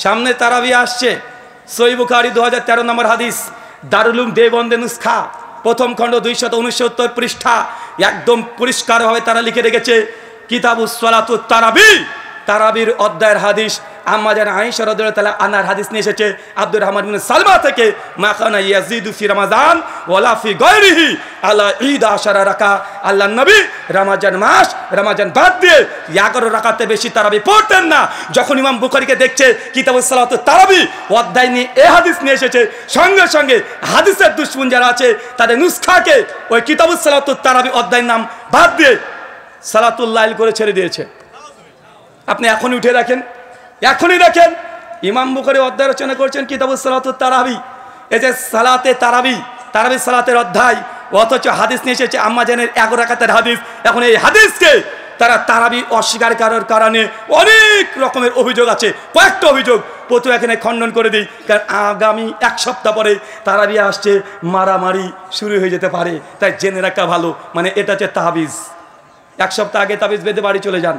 সামনে তারাবি আসছে। সহিহ বুখারী 2013 নম্বর হাদিস, দারুল উলুম দেওবন্দের নুসখা প্রথম খণ্ড 269 পৃষ্ঠা, একদম পরিষ্কারভাবে তারা লিখে রেখেছে কিতাবুস সালাতুত তারাবি, তারাবির অধ্যায়ের হাদিস। আম্মা জান আয়েশা রাদিয়াল্লাহু তাআলা আনহার হাদিস নিয়ে এসেছে আব্দুর রহমান বিন সালমা থেকে, মা কানা ইয়াজিদু ফি রমাজান ওয়ালা ফি গায়রিহি আলা 11 রাকা। আল্লাহর নবী রমজান মাস, রমজান বাদ দিয়ে 11 রাকাতে বেশি তারাবি পড়তেন না। যখন ইমাম বুখারীকে দেখছে কিতাবুস সালাতুত তারাবি অধ্যায় নিয়ে এই হাদিস নিয়ে এসেছে, সঙ্গে সঙ্গে হাদিসের দুশমন যারা আছে তাদের নুসখাকে ওই কিতাবুস সালাতুত তারাবি অধ্যায়ের নাম বাদ দিয়ে সালাতুল লাইল করে ছেড়ে দিয়েছে। আপনি এখনই উঠে রাখেন, এখনই দেখেন ইমাম বুখারী অধ্যায় রচনা করছেন কিতাবুস সালাতুত তারাবি, এই যে সালাতে তারাবি, তারাবি সালাতের অধ্যায়, অথচ হাদিস নিয়ে এসেছে আম্মা জানের 11 রাকাতের হাদিস। এখন এই হাদিসকে তারা তারাবি অস্বীকার করার কারণে অনেক রকমের অভিযোগ আছে, কয়েকটা অভিযোগ প্রথমে এখানে খণ্ডন করে দিই, কারণ আগামী 1 সপ্তাহ পরে তারাবি আসছে, মারামারি শুরু হয়ে যেতে পারে, তাই জেনে রাখা ভালো। মানে এটা হচ্ছে তাবিজ। 1 সপ্তাহ আগে তাবিজ বেঁধে বাড়ি চলে যান।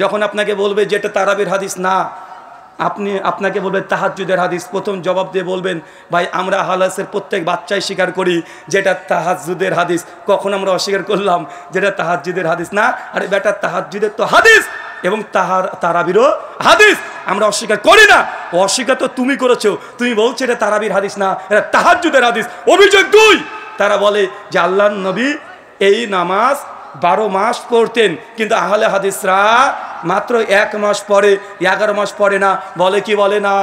যখন আপনাকে বলবে যেটা তারাবির হাদিস না, আপনাকে বলবে তাহাজ্জুদের হাদিস, প্রথম জবাব দিয়ে বলবেন ভাই আমরা হালাসের প্রত্যেক বাচ্চাই স্বীকার করি যেটা তাহাজ্জুদের হাদিস, কখন আমরা অস্বীকার করলাম যেটা তাহাজ্জুদের হাদিস না? আরে বেটা তাহাজ্জুদের তো হাদিস এবং তারাবিরও হাদিস, আমরা অস্বীকার করি না। অস্বীকার তো তুমি করেছো, তুমি বলছো এটা তারাবির হাদিস না, এটা তাহাজ্জুদের হাদিস। অভিযোগ 2, তারা বলে যে আল্লাহর নবী এই নামাজ 12 মাস পড়তেন, কিন্তু আহলে হাদিসরা মাত্র 1 মাস পড়ে, 11 মাস পড়ে না। বলে কি বলে না?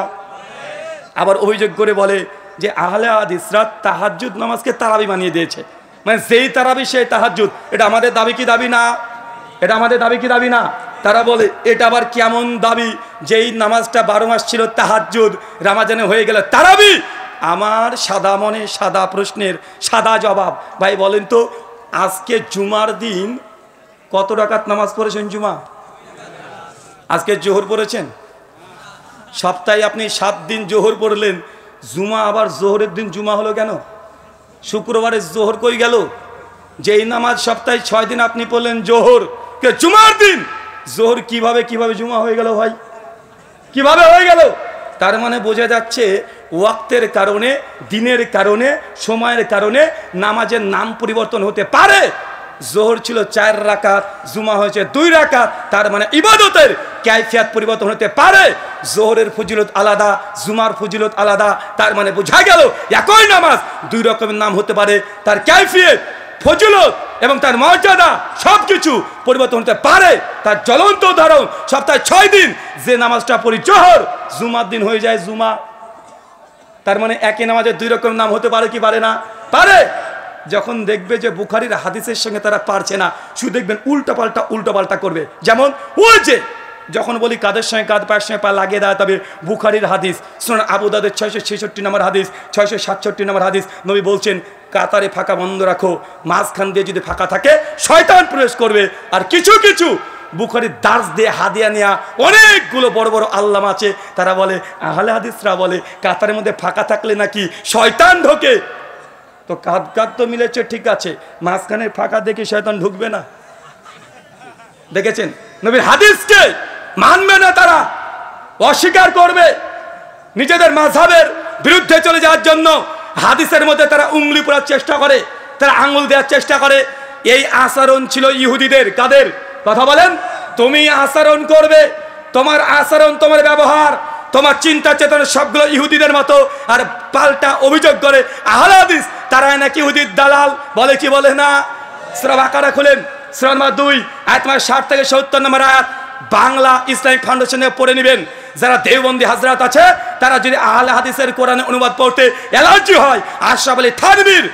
আবার অভিযোগ করে বলে যে আহলে হাদিসরা তাহাজ্জুদ নামাজকে তারাবি বানিয়ে দিয়েছে, মানে যেই তারাবি সেই তাহাজ্জুদ। এটা আমাদের দাবি কি দাবি না? এটা আমাদের দাবি কি দাবি না? তারা বলে এটা আবার কেমন দাবি, যেই নামাজটা 12 মাস ছিল তাহাজ্জুদ, রমজানে হয়ে গেল তারাবি। আমার সাদা মনে সাদা প্রশ্নের সাদা জবাব, ভাই বলেন তো আজকে জুমার দিন কত রাকাত নামাজ পড়েছেন? জুমা আজকে জোহর পড়েছেন, সপ্তাহে আপনি 7 দিন জোহর পড়লেন, জুমা আবার জোহরের দিন জুমা হলো কেন? শুক্রবারের জোহর কই গেল? যেই নামাজ সপ্তাহে 6 দিন আপনি পড়লেন জোহর, কে জুমার দিন জোহর কিভাবে জুমা হয়ে গেল? ভাই কিভাবে হয়ে গেল? তার মানে বোঝা যাচ্ছে ওয়াক্তের কারণে, দিনের কারণে, সময়ের কারণে নামাজের নাম পরিবর্তন হতে পারে। জোহর ছিল 4 রাকাত, জুমা হয়েছে 2 রাকাত, তার মানে ইবাদতের কাইফিয়াত পরিবর্তন হতে পারে। জোহরের ফজিলত আলাদা, জুমার ফজিলত আলাদা, তার মানে বোঝা গেল একই নামাজ 2 রকমের নাম হতে পারে, তার কাইফিয়ত, ফজিলত এবং তার মর্যাদা সবকিছু পরিবর্তন হতে পারে। তার জ্বলন্ত উদাহরণ সপ্তাহে 6 দিন যে নামাজটা পড়ি জোহর, জুমার দিন হয়ে যায় জুমা। তার মানে একই নামাজের 2 রকম নাম হতে পারে কি পারে না? পারে। যখন দেখবে যে বুখারীর হাদিসের সঙ্গে তারা পারছে না, শুধু দেখবেন উল্টোপাল্টা করবে। যেমন ওই যে যখন বলি কাদের সঙ্গে কাঁধ, পায়ের সঙ্গে পা লাগিয়ে দেয়, তবে বুখারীর হাদিস, সুনান আবু দাউদের 666 নম্বর হাদিস, 667 নম্বর হাদিস, নবী বলছেন কাতারে ফাঁকা বন্ধ রাখো, মাঝখান দিয়ে যদি ফাঁকা থাকে শয়তান প্রবেশ করবে। আর কিছু কিছু বুখারীর দার্স দিয়ে হাদিয়া নেওয়া অনেকগুলো বড় বড় আল্লামা আছে, তারা বলে আহলে হাদিসরা বলে কাতারের মধ্যে ফাঁকা থাকলে নাকি শয়তান ঢোকে। তো কাঁধ তো মিলেছে, ঠিক আছে, মাঝখানে ফাঁকা দেখে শয়তান ঢুকবে না? দেখেছেন নবীর হাদিসকে মানবে না, তারা অস্বীকার করবে। নিজেদের মাযহাবের বিরুদ্ধে চলে যাওয়ার জন্য হাদিসের মধ্যে তারা উঙ্গলি পড়ার চেষ্টা করে, তারা আঙ্গুল দেওয়ার চেষ্টা করে। এই আচরণ ছিল ইহুদিদের। কাদের কথা বলেন? তুমি আচরণ করবে, তোমার আচরণ, তোমার ব্যবহার, তোমার চিন্তা চেতনা সবগুলো ইহুদিদের মতো। আর পাল্টা অভিযোগ করে আহলে হাদিস তারা নাকি ইহুদির দালাল। বলে কি বলে না? সূরা বাকারা খুলেন, সূরা নম্বর 2 আয়াত 60 থেকে 70 নম্বর আয়াত। বাংলা ইসলামিক ফাউন্ডেশনে পড়ে নেবেন। যারা দেওবন্দি হাজরাত আছে তারা যদি আহলে হাদিসের কোরআনে অনুবাদ পড়তে অ্যালার্জি হয়, আশরাফ আলী থানভীর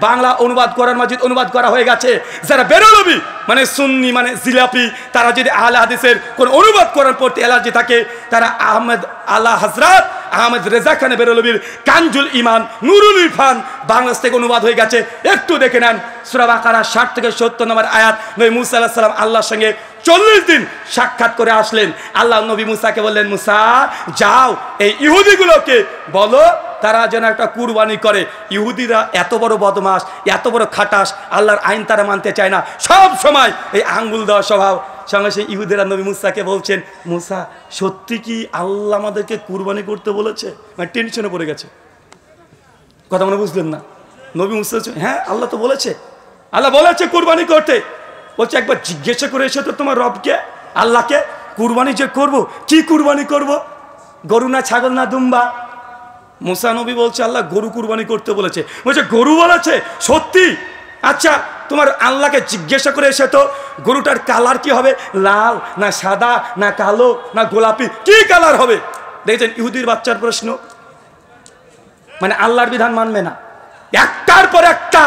বাংলা অনুবাদ কোরআন মাজিদ অনুবাদ করা হয়ে গেছে। যারা বেরলবি মানে সুন্নি মানে জিলাপি, তারা যদি আহলে হাদিসের কোন অনুবাদ কোরআন পড়তে অ্যালার্জি থাকে, তারা আহমেদ আলা হযরত আহমেদ রেজা খান বেরলবির কানজুল ইমান নুরুল ইরফান বাংলাদেশ থেকে অনুবাদ হয়ে গেছে, একটু দেখে নেন। সূরা বাকারা 60 থেকে 70 নম্বর আয়াত। নবী মুসা আলাইহিস সালাম আল্লাহর সঙ্গে 40 দিন সাক্ষাৎ করে আসলেন। আল্লাহ নবী মুসাকে বললেন, মুসা যাও এই ইহুদিগুলোকে বলো তারা যেন একটা কুরবানি করে। ইহুদিরা এত বড় বদমাশ, এত বড় খাটাস, আল্লাহর আইন তারা মানতে চায় না, সব সময় এই আঙ্গুল দেওয়া স্বভাব। সঙ্গে সেই ইহুদিরা নবী মুসাকে বলছেন, মুসা সত্যি কি আল্লাহ আমাদেরকে কুরবানি করতে বলেছে? মানে টেনশনে পড়ে গেছে। কথা মনে বুঝলেন না? নবী মুসা হ্যাঁ আল্লাহ তো বলেছে, আল্লাহ বলেছে কুরবানি করতে। বলছে একবার জিজ্ঞাসা করে এসে তো তোমার রবকে, আল্লাহকে, কুরবানি যে করব, কি কুরবানি করব? গরু না ছাগল না দুম্বা? মুসা নবী বলছে আল্লাহ গরু কুরবানি করতে বলেছে। বলছে গরু বলেছে? সত্যি? আচ্ছা তোমার আল্লাহকে জিজ্ঞাসা করে এসে তো গরুটার কালার কি হবে? লাল না সাদা না কালো না গোলাপি, কি কালার হবে? দেখেছেন ইহুদির বাচ্চার প্রশ্ন, মানে আল্লাহর বিধান মানবে না, একটার পর একটা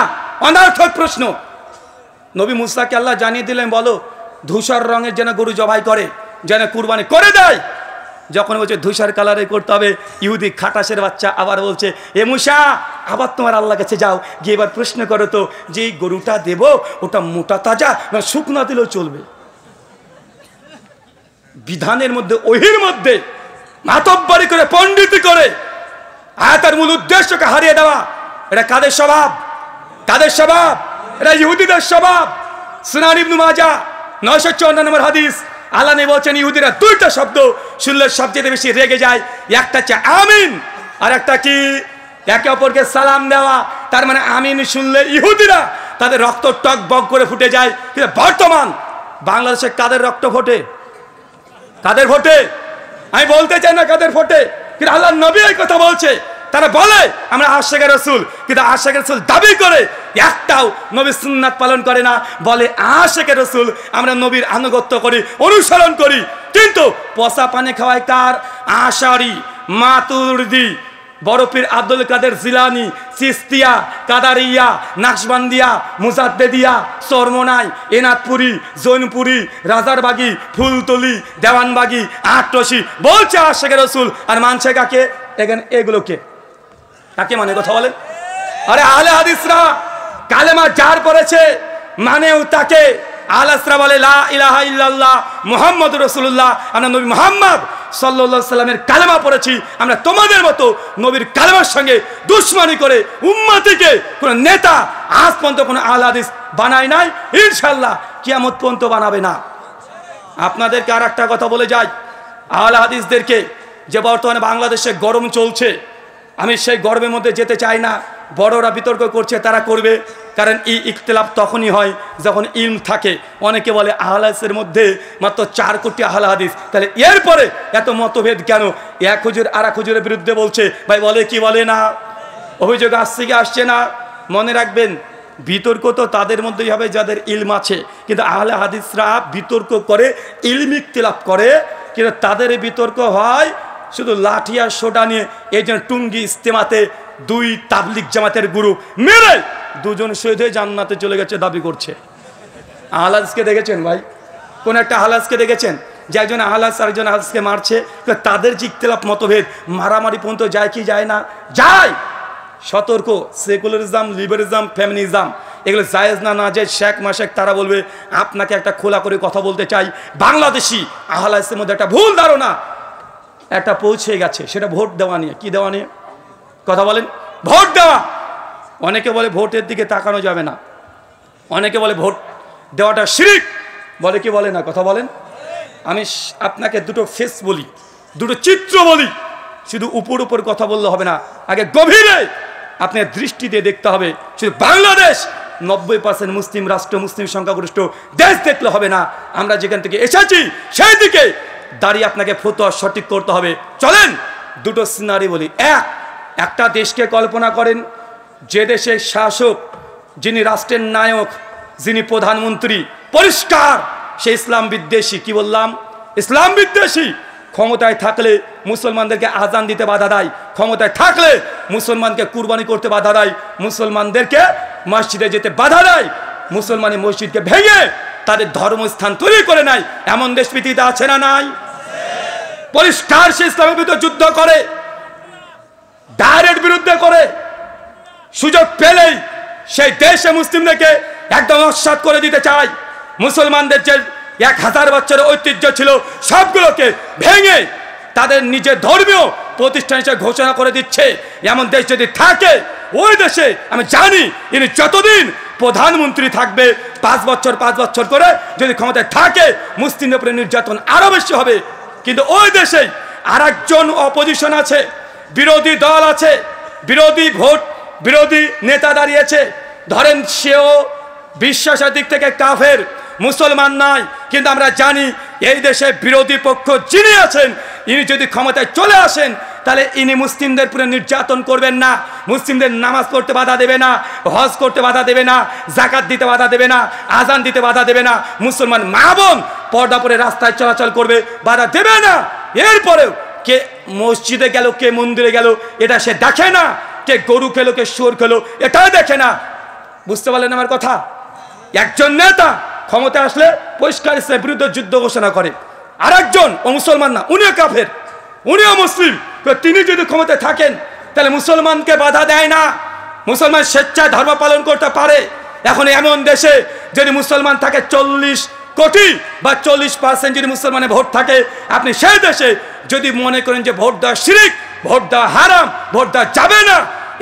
অনর্থক প্রশ্ন। নবী মুসাকে আল্লাহ জানিয়ে দিলেন, বলো ধূসর রঙের যেন গরু জবাই করে, যেন কুরবানি করে দেয়। যখন বলছে ধূসর কালারে করতে হবে, ইহুদি খাটাসের বাচ্চা আবার বলছে, এ মুসা আবার তোমার আল্লাহ কাছে যাও, গিয়ে এবার প্রশ্ন করো তো যে এই গরুটা দেব ওটা মোটা তাজা না শুকনা দিলেও চলবে? বিধানের মধ্যে, ওহির মধ্যে মাতব্বরি করে, পণ্ডিতি করে আয়াতের মূল উদ্দেশ্যকে হারিয়ে দেওয়া, এটা কাদের স্বভাব? কাদের স্বভাব? এটা ইহুদিদের স্বভাব। সুনান ইবনে মাজাহ 954 নম্বর হাদিস, আল্লাহ নবী বলছেন ইহুদিরা দুইটা শব্দ শুনলে সবচেয়ে বেশি রেগে যায়, একটা হচ্ছে আমিন আর একটা কি? একে অপরকে সালাম দেওয়া। তার মানে আমিন শুনলে ইহুদিরা তাদের রক্ত টক বক করে ফুটে যায়। কিন্তু বর্তমান বাংলাদেশে কাদের রক্ত ফোটে? কাদের ফোটে? আমি বলতে চাই না কাদের ফোটে, কিন্তু আল্লাহ নবী এই কথা বলছে। তারা বলে আমরা আশিকে রাসূল, কিন্তু আশিকে রাসূল দাবি করে একটাও নবীর সুন্নাত পালন করে না। বলে আশিকে রাসূল, আমরা নবীর আনুগত্য করি, অনুসরণ করি, কিন্তু পচা পানি খাওয়ায় কার? আশারি, মাতুরিদি, বড় পীর আব্দুল কাদের জিলানী, চিশতিয়া, কাদারিয়া, নাকশবন্দিয়া, মুজাদ্দেদিয়া, চরমনাই, এনাদপুরি, জৈনপুরি, রাজারবাগি, ফুলতলি, দেওয়ানবাগি, আটরশি বলছে আশিকে রাসূল, আর মানছে কাকে? এখানে এগুলোকে কাকে মানে? কথা বলেন। আরে আহলে হাদিসরা কালেমা যার পড়েছে মানেও তাকে। আহলে হাদিসরা বলে লা ইলাহা ইল্লাল্লাহ মুহাম্মাদুর রাসূলুল্লাহ, আমরা নবী মুহাম্মদ সাল্লাল্লাহু আলাইহি সাল্লামের কালেমা পড়েছি। আমরা তোমাদের মতো নবীর কালেমার সঙ্গে দুশমনি করে উম্মতিকে কোন নেতা আজ পর্যন্ত কোন আহলে হাদিস বানায় নাই, ইনশাআল্লাহ কিয়ামত পর্যন্ত বানাবে না। আপনাদেরকে আর একটা কথা বলে যাই, আহলে হাদিসদেরকে যে বর্তমানে বাংলাদেশে গরম চলছে, আমি সেই গরমের মধ্যে যেতে চাই না। বড়রা বিতর্ক করছে, তারা করবে, কারণ এই ইখতিলাফ তখনই হয় যখন ইলম থাকে। অনেকে বলে আহলে হাদিসের মধ্যে মাত্র 4 কোটি আহলে হাদিস, তাহলে এরপরে এত মতভেদ কেন? এক হুজুর আর এক হুজুরের বিরুদ্ধে বলছে, ভাই বলে কি বলে না? অভিযোগ আসছে কি আসছে না? মনে রাখবেন বিতর্ক তো তাদের মধ্যেই হবে যাদের ইলম আছে, কিন্তু আহলে হাদিসরা বিতর্ক করে, ইলম ইখতিলাফ করে, কিন্তু তাদের বিতর্ক হয় শুধু লাঠি আর সোটা নিয়ে। এই জন্য টুঙ্গি ইস্তেমাতে 2 তাবলিগ জামাতের গুরু মেরে 2 জন শহীদ হয়ে জান্নাতে চলে গেছে দাবি করছে। আহলে হাদিসকে দেখেছেন ভাই? কোন একটা আহলে হাদিসকে দেখেছেন যে একজন আহলে হাদিস আরেকজন আহলে হাদিসকে মারছে? তাদের যে ইখতিলাফ মতভেদ, মারামারি পর্যন্ত যায় কি যায় না? যায়। সতর্ক, সেকুলারিজম, লিবারিজম, ফেমিনিজম এগুলো জায়েজ না না জায়েজ শেখ মাশেক তারা বলবে। আপনাকে একটা খোলা করে কথা বলতে চাই, বাংলাদেশি আহলে হাদিসের মধ্যে একটা ভুল ধারণা একটা পৌঁছে গেছে, সেটা ভোট দেওয়া নিয়ে। কি দেওয়া নিয়ে? কথা বলেন। ভোট দেওয়া। অনেকে বলে ভোটের দিকে তাকানো যাবে না, অনেকে বলে ভোট দেওয়াটা শিরক, বলে কি বলে না? কথা বলেন। আমি আপনাকে দুটো ফেস বলি, দুটো চিত্র বলি, শুধু উপর উপর কথা বললে হবে না, আগে গভীরে আপনার দৃষ্টি দিয়ে দেখতে হবে। শুধু বাংলাদেশ 90% মুসলিম রাষ্ট্র, মুসলিম সংখ্যাগরিষ্ঠ দেশ দেখলে হবে না, আমরা যেখান থেকে এসেছি সেই দিকে দাঁড়িয়ে আপনাকে ফতোয়া সঠিক করতে হবে। চলেন দুটো সিনারি বলি। একটা দেশকে কল্পনা করেন, যে দেশের শাসক, যিনি রাষ্ট্রের নায়ক, যিনি প্রধানমন্ত্রী, পরিষ্কার সে ইসলাম বিদ্বেষী। কি বললাম? ইসলাম বিদ্বেষী। ক্ষমতায় থাকলে মুসলমানদেরকে আজান দিতে বাধা দেয়, ক্ষমতায় থাকলে মুসলমানকে কুরবানি করতে বাধা দেয়, মুসলমানদেরকে মসজিদে যেতে বাধা দেয়, মুসলমানি মসজিদকে ভেঙে তাদের ধর্মস্থান তৈরি করে নেয়। এমন দেশ পৃথিবীতে আছে না নাই? পরিষ্কার সে ইসলামের বিরুদ্ধে যুদ্ধ করে, ডাইরেক্ট বিরুদ্ধে করে, সুযোগ পেলেই সেই দেশে মুসলিমদেরকে একদম নস্যাৎ করে দিতে চায়। মুসলমানদের যে 1000 বছরের ঐতিহ্য ছিল সবগুলোকে ভেঙে তাদের নিজের ধর্মীয় প্রতিষ্ঠান হিসেবে ঘোষণা করে দিচ্ছে। এমন দেশ যদি থাকে, ওই দেশে আমি জানি ইনি যতদিন প্রধানমন্ত্রী থাকবে 5 বছর করে, যদি ক্ষমতায় থাকে মুসলিমদের উপরে নির্যাতন আরো বেশি হবে। কিন্তু ওই দেশে আরেকজন অপোজিশন আছে, বিরোধী দল আছে, বিরোধী নেতা দাঁড়িয়েছে, ধরেন সেও বিশ্বাসের দিক থেকে কাফের, মুসলমান নয়, কিন্তু আমরা জানি এই দেশে বিরোধী পক্ষ যিনি আছেন ইনি যদি ক্ষমতায় চলে আসেন তাহলে ইনি মুসলিমদের পুরো নির্যাতন করবেন না, মুসলিমদের নামাজ পড়তে বাধা দেবে না, হজ করতে বাধা দেবে না, জাকাত দিতে বাধা দেবে না, আজান দিতে বাধা দেবে না, মুসলমান মা বোন পর্দা পরে রাস্তায় চলাচল করবে, বাধা দেবে না। এরপরেও কে মসজিদে গেল, কে মন্দিরে গেল এটা সে দেখে না, কে গরু খেলো, কে শুয়োর খেলো এটাও দেখে না। বুঝতে পারলেন আমার কথা? একজন নেতা ক্ষমতা আসলে পরিষ্কার ইসলামের বিরুদ্ধে যুদ্ধ ঘোষণা করে, আরেকজন ও মুসলমান না, উনিও কাফের, উনিও মুসলিম, তিনি যদি ক্ষমতায় থাকেন তাহলে মুসলমানকে বাধা দেয় না, মুসলমান স্বেচ্ছায় ধর্ম পালন করতে পারে। এখন এমন দেশে যদি মুসলমান থাকে 40 কোটি বা 40% যদি মুসলমানের ভোট থাকে, আপনি সেই দেশে যদি মনে করেন যে ভোট দেওয়া শিরক, ভোট দেওয়া হারাম, ভোট দেওয়া যাবে না,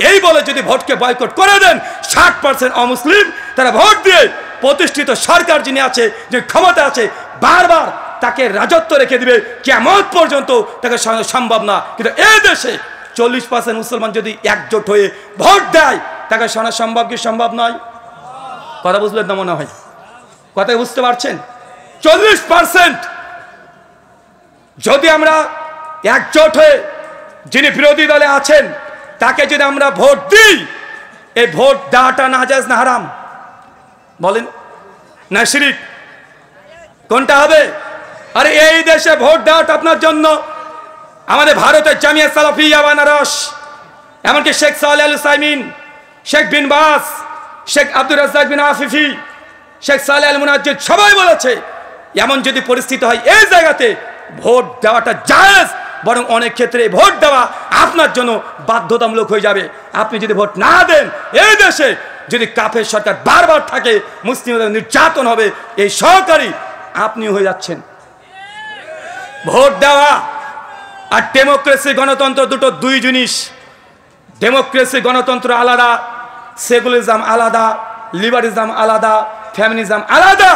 এই বলে যদি ভোটকে বয়কট করে দেন, 60% অমুসলিম তারা ভোট দিয়ে প্রতিষ্ঠিত সরকার যিনি আছে, যে ক্ষমতা আছে, বারবার তাকে রাজত্ব রেখে দিবে, কিয়ামত পর্যন্ত তাকে সম্ভব না। কিন্তু এই দেশে 40% মুসলমান যদি একজোট হয়ে ভোট দেয়, তাকে শোনা সম্ভব কি সম্ভব নয়? কথা বুঝলেন না মনে হয়? কথা বুঝতে পারছেন? 40% যদি আমরা একজোট হয়ে যিনি বিরোধী দলে আছেন তাকে যদি আমরা ভোট দিই, এই ভোট দেওয়াটা নাজায়েজ না হারাম? বলেন না শিরক? কোনটা হবে? আরে এই দেশে ভোট দেওয়াটা আপনার জন্য আমাদের ভারতের জামিয়া সালাফিয়া বানারস, এমনকি শেখ সালেহ আল উসাইমিন, শেখ বিন বাস, শেখ আব্দুর রাজ্জাক বিন আফিফি, শেখ সালেহ আল মুনাজ্জিদ সবাই বলেছে এমন যদি পরিস্থিতি হয় এই জায়গাতে ভোট দেওয়াটা জায়েজ, বরং অনেক ক্ষেত্রে ভোট দেওয়া আপনার জন্য বাধ্যতামূলক হয়ে যাবে। আপনি যদি ভোট না দেন, এই দেশে যদি কাফের সরকার বারবার থাকে, মুসলিমদের নির্যাতন হবে, এই সহকারী আপনি হয়ে যাচ্ছেন। ভোট দেওয়া আর ডেমোক্রেসি গণতন্ত্র দুই জিনিস। ডেমোক্রেসি গণতন্ত্র আলাদা, সেকুলারিজম আলাদা, লিবারিজম আলাদা, ফ্যামিনিজম আলাদা,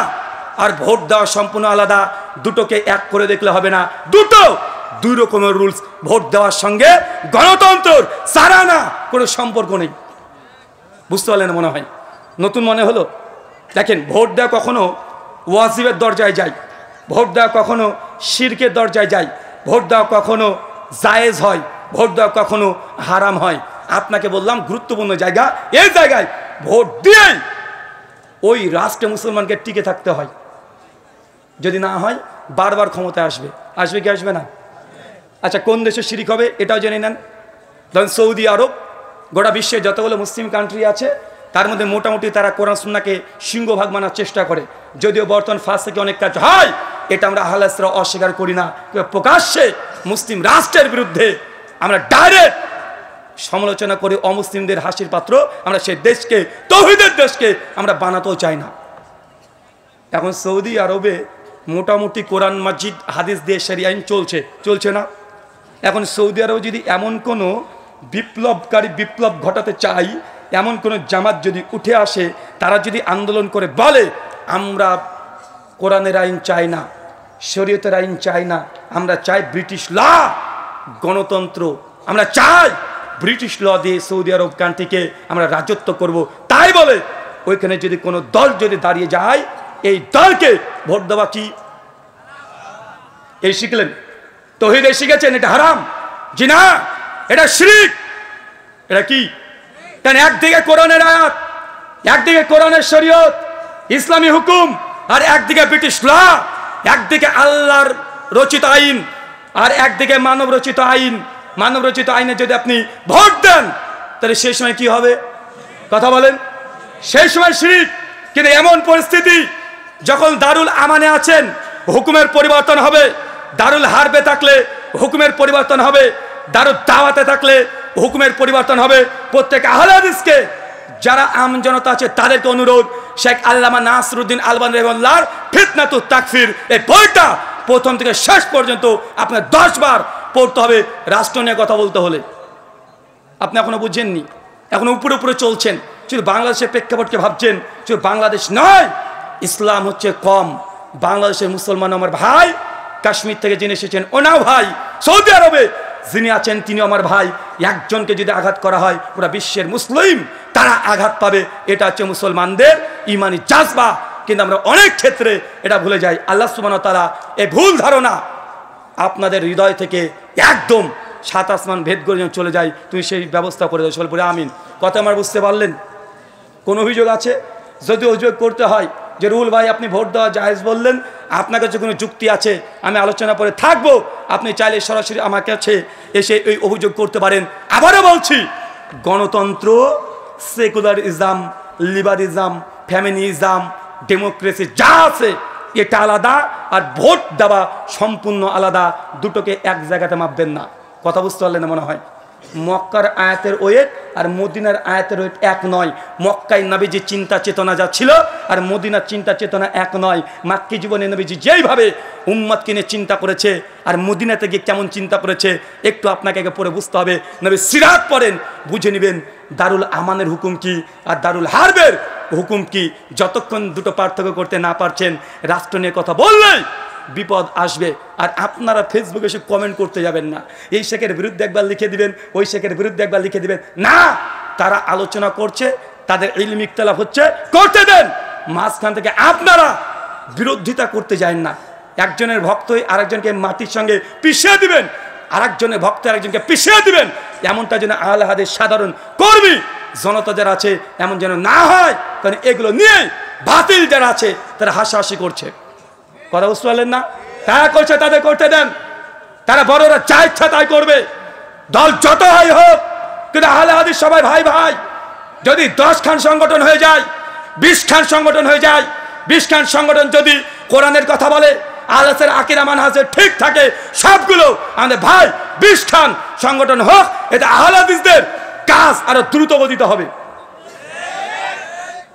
আর ভোট দেওয়া সম্পূর্ণ আলাদা। দুটোকে এক করে দেখলে হবে না, দুই রকমের রুলস। ভোট দেওয়ার সঙ্গে গণতন্ত্র সারানা কোনো সম্পর্ক নেই। বুঝতে পারলেন মনে হয়? নতুন মনে হলো? দেখেন, ভোট দেওয়া কখনো ওয়াজিবের দরজায় যায়, ভোট দেওয়া কখনো শিরকের দরজায় যায়, ভোট দেওয়া কখনো জায়েজ হয়, ভোট দেওয়া কখনো হারাম হয়। আপনাকে বললাম গুরুত্বপূর্ণ জায়গা, এই জায়গায় ভোট দিয়ে ওই রাষ্ট্রে মুসলমানকে টিকে থাকতে হয়। যদি না হয় বারবার ক্ষমতায় আসবে কি আসবে না? আচ্ছা, কোন দেশে শিরিক হবে এটাও জেনে নেন। ধরেন সৌদি আরব, গোটা বিশ্বে যতগুলো মুসলিম কান্ট্রি আছে তার মধ্যে মোটামুটি তারা কোরআন সুন্নাহকে সিংহভাগ মানার চেষ্টা করে। যদিও বর্তমান ফাঁস থেকে অনেক কাজ হয়, এটা আমরা আহলে হাদিসরা অস্বীকার করি না। প্রকাশ্যে মুসলিম রাষ্ট্রের বিরুদ্ধে আমরা ডাইরেক্ট সমালোচনা করি, অমুসলিমদের হাসির পাত্র আমরা সেই দেশকে, তৌহিদের দেশকে আমরা বানাতেও চাই না। এখন সৌদি আরবে মোটামুটি কোরআন মাজিদ হাদিস দিয়ে শরিয়া আইন চলছে না? এখন সৌদি আরবে যদি এমন কোনো বিপ্লব ঘটাতে চাই, এমন কোনো জামাত যদি উঠে আসে, তারা যদি আন্দোলন করে বলে আমরা কোরআনের আইন চাই না, শরীয়তের আইন চাই না, আমরা চাই ব্রিটিশ ল, গণতন্ত্র, আমরা চাই ব্রিটিশ ল দিয়ে সৌদি আরব কান্ট্রিকে আমরা রাজত্ব করব, তাই বলে ওইখানে যদি কোনো দল যদি দাঁড়িয়ে যায়, এই দলকে ভোট দেওয়া কি এই শিখলেন? তৌহিদে শিখেছেন এটা হারাম? জি না, এটা শিরক। এটা কি? কারণ একদিকে কোরআনের আয়াত, একদিকে কোরআনের শরীয়ত, ইসলামী হুকুম, আর একদিকে ব্রিটিশ ল, একদিকে আল্লাহর রচিত আইন, আর একদিকে মানব রচিত আইন। মানব রচিত আইনে যদি আপনি ভোট দেন তাহলে সেই সময় কি হবে? কথা বলেন। সেই সময় শিরক। কিন্তু এমন পরিস্থিতি যখন দারুল আমানে আছেন, হুকুমের পরিবর্তন হবে। দারুল হারবে থাকলে হুকুমের পরিবর্তন হবে, দারুল দাওয়াতে থাকলে হুকুমের পরিবর্তন হবে। প্রত্যেক আহলে হাদিসকে, যারা আম জনতা আছে তাদেরকে অনুরোধ, শেখ আল্লামা নাসরুদ্দিন আলবানী রাহিমাহুল্লাহর ফিতনাতুত তাকফির এই বইটা প্রথম থেকে শেষ পর্যন্ত আপনার 10 বার পড়তে হবে রাষ্ট্র নিয়ে কথা বলতে হলে। আপনি এখনো বুঝছেননি, এখন উপরে চলছেন। শুধু বাংলাদেশের প্রেক্ষাপটকে ভাবছেন, শুধু বাংলাদেশ নয়, ইসলাম হচ্ছে কম, বাংলাদেশের মুসলমান আমার ভাই, কাশ্মীর থেকে যিনি এসেছেন ওনাও ভাই, সৌদি আরবে যিনি আছেন তিনি আমার ভাই। একজনকে যদি আঘাত করা হয় পুরো বিশ্বের মুসলিম তারা আঘাত পাবে, এটা হচ্ছে মুসলমানদের ইমানি জাজবা। কিন্তু আমরা অনেক ক্ষেত্রে এটা ভুলে যাই। আল্লাহ সুবহানাহু ওয়া তাআলা এই ভুল ধারণা আপনাদের হৃদয় থেকে একদম 7 আসমান ভেদ করে চলে যায়, তুমি সেই ব্যবস্থা করে দাও। সকল বলে আমিন। কথা আমার বুঝতে পারলেন? কোন অভিযোগ আছে? যদি অভিযোগ করতে হয় যে রুহুল ভাই আপনি ভোট দেওয়া জায়েজ বললেন, আপনার কাছে কোনো যুক্তি আছে, আমি আলোচনা করে থাকবো, আপনি চাইলে সরাসরি আমার কাছে এসে এই অভিযোগ করতে পারেন। আবারও বলছি, গণতন্ত্র, সেকুলারিজম, লিবারিজম, ফ্যামিনিজম, ডেমোক্রেসি যা আছে এটা আলাদা, আর ভোট দেওয়া সম্পূর্ণ আলাদা। দুটোকে এক জায়গাতে মাপবেন না। কথা বুঝতে পারলেন না মনে হয়? মক্কার আয়াতের ওয়েট আর মদিনার আয়াতের ওয়েট এক নয়। মক্কায় নবীজির চিন্তা চেতনা যা ছিল আর মদিনার চিন্তা চেতনা এক নয়। মাক্কি জীবনে নবীজি যেইভাবে উম্মতকে নিয়ে চিন্তা করেছে আর মদিনাতে গিয়ে কেমন চিন্তা করেছে একটু আপনাকে আগে পড়ে বুঝতে হবে। নবী সিরাত পড়েন, বুঝে নেবেন দারুল আমানের হুকুম কি আর দারুল হারবের হুকুম কি। যতক্ষণ দুটো পার্থক্য করতে না পারছেন, রাষ্ট্র নিয়ে কথা বললেই বিপদ আসবে। আর আপনারা ফেসবুকে এসে কমেন্ট করতে যাবেন না, এই শেখের বিরুদ্ধে একবার লিখে দিবেন, ওই শেখের বিরুদ্ধে একবার লিখে দিবেন না। তারা আলোচনা করছে, তাদের ইলমি ইখতিলাফ হচ্ছে, করতে দেন। মাঝখান থেকে আপনারা বিরোধিতা করতে যান না। একজনের ভক্ত আরেকজনকে মাটির সঙ্গে পিছিয়ে দিবেন, আরেকজনের ভক্ত আরেকজনকে পিছিয়ে দিবেন, এমনটা যেন আহলে হাদিস সাধারণ কর্মী জনতা যারা আছে এমন যেন না হয়। কারণ এগুলো নিয়ে বাতিল যারা আছে তারা হাসাহাসি করছে। কথা বুঝতে পারলেন না? তারা করছে, তাদের করতে দেন। তারা বড়রা যা ইচ্ছা তাই করবে, দল যত হয় হোক, কিন্তু আহলে হাদিস সবাই ভাই ভাই। যদি 10 খান সংগঠন হয়ে যায়, 20 খান সংগঠন হয়ে যায়, 20 খান সংগঠন যদি কোরআনের কথা বলে, আহলের আকীদা মানহাজে ঠিক থাকে, সবগুলো আমাদের ভাই। 20 খান সংগঠন হোক, এটা আহলে হাদিসদের কাজ আরো দ্রুত গতিত হবে।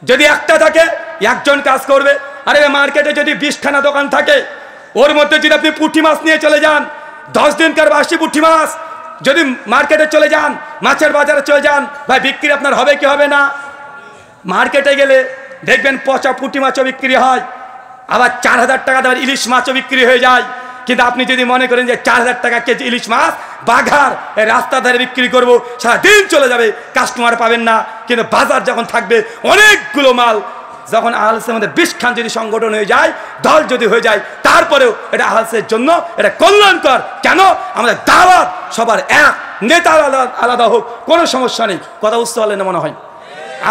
যদি একটা থাকে একজন কাজ করবে। আরে মার্কেটে যদি 20 খানা দোকান থাকে, ওর মধ্যে যদি আপনি পুঁটি মাছ নিয়ে চলে যান, 10 দিনকার বাসি পুঁটি মাছ যদি মার্কেটে চলে যান, মাছের বাজারে চলে যান, ভাই বিক্রি আপনার হবে কি হবে না? মার্কেটে গেলে দেখবেন পচা পুঁটি মাছও বিক্রি হয়, আবার 4000 টাকা দামের ইলিশ মাছও বিক্রি হয়ে যায়। কিন্তু আপনি যদি মনে করেন যে 4000 টাকা কেজি ইলিশ মাছ বাঘার রাস্তা ধারে বিক্রি করবো, সারাদিন চলে যাবে, কাস্টমার পাবেন না। কিন্তু বাজার যখন থাকবে অনেকগুলো মাল, যখন আহলের মধ্যে 20 খান যদি সংগঠন হয়ে যায়, দল যদি হয়ে যায়, তারপরেও এটা আহলের জন্য এটা কল্যাণকর। কেন? আমাদের দাওয়াত সবার এক, নেতা আলাদা আলাদা হোক, কোনো সমস্যা নেই। কথা বুঝতে পারলেন না মনে হয়?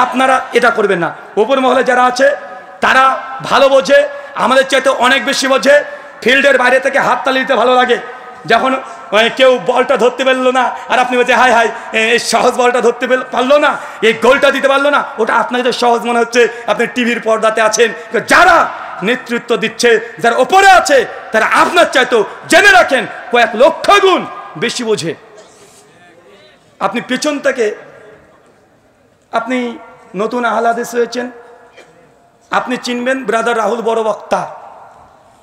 আপনারা এটা করবেন না। উপর মহলে যারা আছে তারা ভালো বোঝে, আমাদের চাইতে অনেক বেশি বোঝে। ফিল্ডের বাইরে থেকে হাততালি দিতে ভালো লাগে, যখন কেউ বলটা ধরতে পারলো না আর আপনি বলছে হাই হাই এই সহজ বলটা ধরতে পারলো না, এই গোলটা দিতে পারলো না, ওটা আপনার কাছে সহজ মনে হচ্ছে, আপনি টিভির পর্দাতে আছেন। যারা নেতৃত্ব দিচ্ছে, যারা ওপরে আছে, তারা আপনার চাইতেও জেনে রাখেন কয়েক লক্ষ গুণ বেশি বোঝে। আপনি পেছন থেকে, আপনি নতুন আহলে হাদিস হয়েছেন, আপনি চিনবেন ব্রাদার রাহুল বড় বক্তা,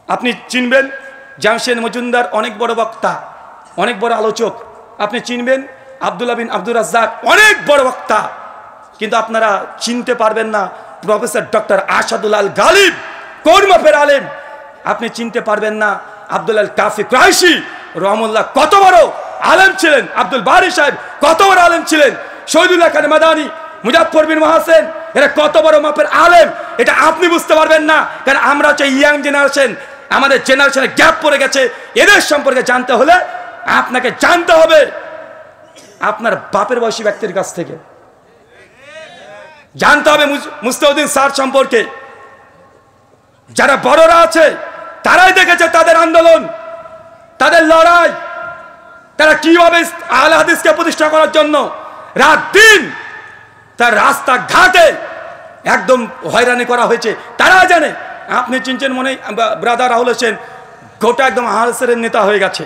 আপনি চিনবেন জামশেদ মজুমদার অনেক বড় বক্তা, অনেক বড় আলোচক, আপনি চিনবেন আব্দুল্লাহ বিন আব্দুর রাজ্জাক অনেক বড় বক্তা। কিন্তু আপনারা চিনতে পারবেন না প্রফেসর ডক্টর আসাদুল আল গালিব, কোন মাপের আলেম। আপনি চিনতে পারবেন না আব্দুল আল কাফি কুরাইশি রহমুল্লাহ কত বড় আলেম ছিলেন, আব্দুল বারি সাহেব কত বড় আলেম ছিলেন, শহীদুল্লাহ খান মাদানী, মুজাফফর বিন মহাসেন, এরা কত বড় মাপের আলেম। এটা আপনি বুঝতে পারবেন না, কারণ আমরা হচ্ছে ইয়াং জেনারেশন, আমাদের জেনারেশনে গ্যাপ পড়ে গেছে। এদের সম্পর্কে জানতে হলে আপনাকে জানতে হবে আপনার বাপের বয়সী ব্যক্তির কাছ থেকে, জানতে হবে মুস্তাউদ্দিন স্যার সম্পর্কে। যারা বড়রা আছে তারাই দেখেছে তাদের আন্দোলন, তাদের লড়াই, তারা কিভাবে আহলে হাদিসকে প্রতিষ্ঠা করার জন্য রাত দিন তার রাস্তা ঘাটে একদম হয়রানি করা হয়েছে, তারা জানে। আপনি চিনছেন মনে ব্রাদার রাহুল হোসেন গোটা একদম আহলের নেতা হয়ে গেছে।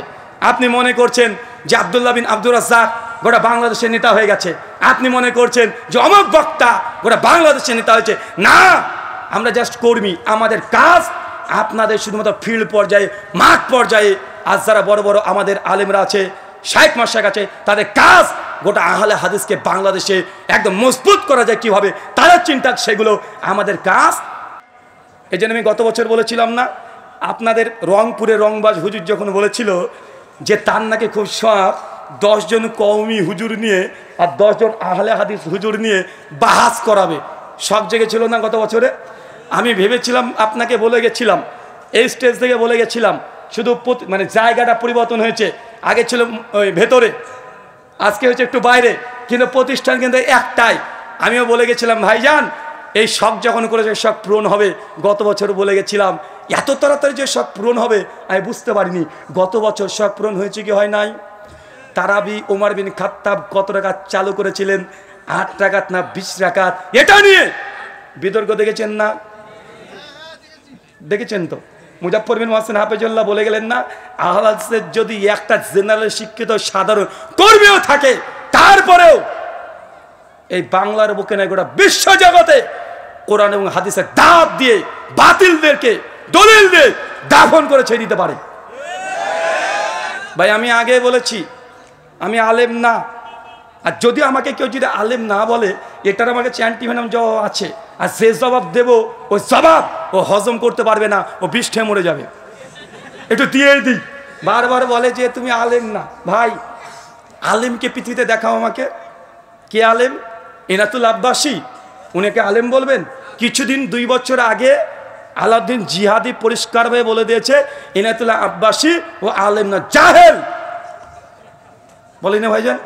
আপনি মনে করছেন যে আব্দুল্লাহ বিন আব্দুর রাজ্জাক গোটা বাংলাদেশের নেতা হয়ে গেছে, আপনি মনে করছেন যে অমুক বক্তা গোটা বাংলাদেশের নেতা হয়েছে। না, আমরা জাস্ট কর্মী। আমাদের কাজ আপনাদের শুধুমাত্র ফিল্ড পর্যায়ে, মাঠ পর্যায়ে। আজ যারা বড় বড় আমাদের আলেমরা আছে, শাইখ মাশায়েখ আছে, তাদের কাজ গোটা আহলে হাদিসকে বাংলাদেশে একদম মজবুত করা যায় কিভাবে, তারা চিন্তা, সেগুলো আমাদের কাজ। এই জন্য আমি গত বছর বলেছিলাম না, আপনাদের রংপুরে রংবাজ হুজুর যখন বলেছিল যে তার নাকি খুব শখ 10 জন কওমি হুজুর নিয়ে আর 10 জন আহলে হাদিস হুজুর নিয়ে বাহাস করাবে, শখ জেগেছিল না গত বছরে? আমি ভেবেছিলাম, আপনাকে বলে গেছিলাম, এই স্টেজ থেকে বলে গেছিলাম, শুধু মানে জায়গাটা পরিবর্তন হয়েছে, আগে ছিল ওই ভেতরে, আজকে হচ্ছে একটু বাইরে, কিন্তু প্রতিষ্ঠান কিন্তু একটাই। আমিও বলে গেছিলাম ভাইজান এই শখ যখন করেছে শখ পূরণ হবে। গত বছর বলে গেছিলাম এত তাড়াতাড়ি যে শখ পূরণ হবে আমি বুঝতে পারিনি। গত বছর শখ পূরণ হয়েছে কি হয় নাই? তারাবি ওমর বিন খাত্তাব কত রাকাত চালু করেছিলেন? 8 রাকাত না 20 রাকাত? এটা নিয়ে বিতর্ক দেখেছেন না? দেখেছেন তো? মুজাফফর বিন মুহসিন হাফেজুল্লাহ বলে গেলেন না, আহলে হাদিসের যদি একটা জেনারেল শিক্ষিত সাধারণ কর্মীও থাকে, তারপরেও এই বাংলার বুকে না গোটা বিশ্ব জগতে কোরআন এবং হাদিসের দাওয়াত দিয়ে বাতিলদেরকে দলিল দিয়ে দাফন করে ছেড়ে দিতে পারে। ভাই আমি আগে বলেছি আমি আলেম না, আর যদি আমাকে কেউ যদি আলেম না বলে এটার আমাকে চ্যান্টিভেনাম জবাব আছে, আর যে জবাব দেব ওই জবাব ও হজম করতে পারবে না, ও বিষ্ঠে মরে যাবে। একটু দিয়েই দিই। বারবার বলে যে তুমি আলেম না। ভাই আলেমকে পৃথিবীতে দেখাও আমাকে। কে আলেম? এনাতুল আব্বাসী, উনাকে আলেম বলবেন? কিছুদিন 2 বছর আগে আলাউদ্দিন জিহাদি পরিষ্কারভাবে বলে দিয়েছে এনাতুল্লাহ আব্বাসী ও আলেম না, জাহেল। বলি না ভাইজান?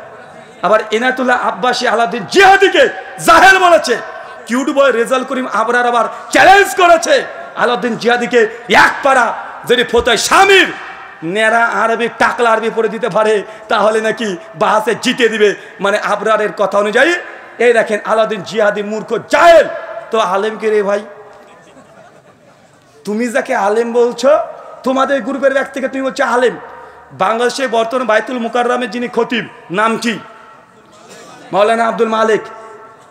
আবার এনাতুল্লাহ আব্বাসী আলাউদ্দিন জিহাদিকে জাহেল বলেছে। কিউট বয় রেজাল করিম আবরার আবার চ্যালেঞ্জ করেছে আলাউদ্দিন জিহাদিকে, এক পারা যদি ফতোয়া স্বামীর নেড়া আরবি টাকলা আরবি পড়ে দিতে পারে তাহলে নাকি বাহাসে জিতে দিবে। মানে আবরারের কথা অনুযায়ী এই দেখেন আলাউদ্দিন জিহাদি মূর্খ জাহেল। তো আলেমকে রে ভাই, তুমি যাকে আলেম বলছো তোমাদের গ্রুপের ব্যক্তিকে তুমি বলছো আলেম। বাংলাদেশে বর্তমান বাইতুল মুকাররমের যিনি খতিব, নাম কি? মাওলানা আব্দুল মালিক।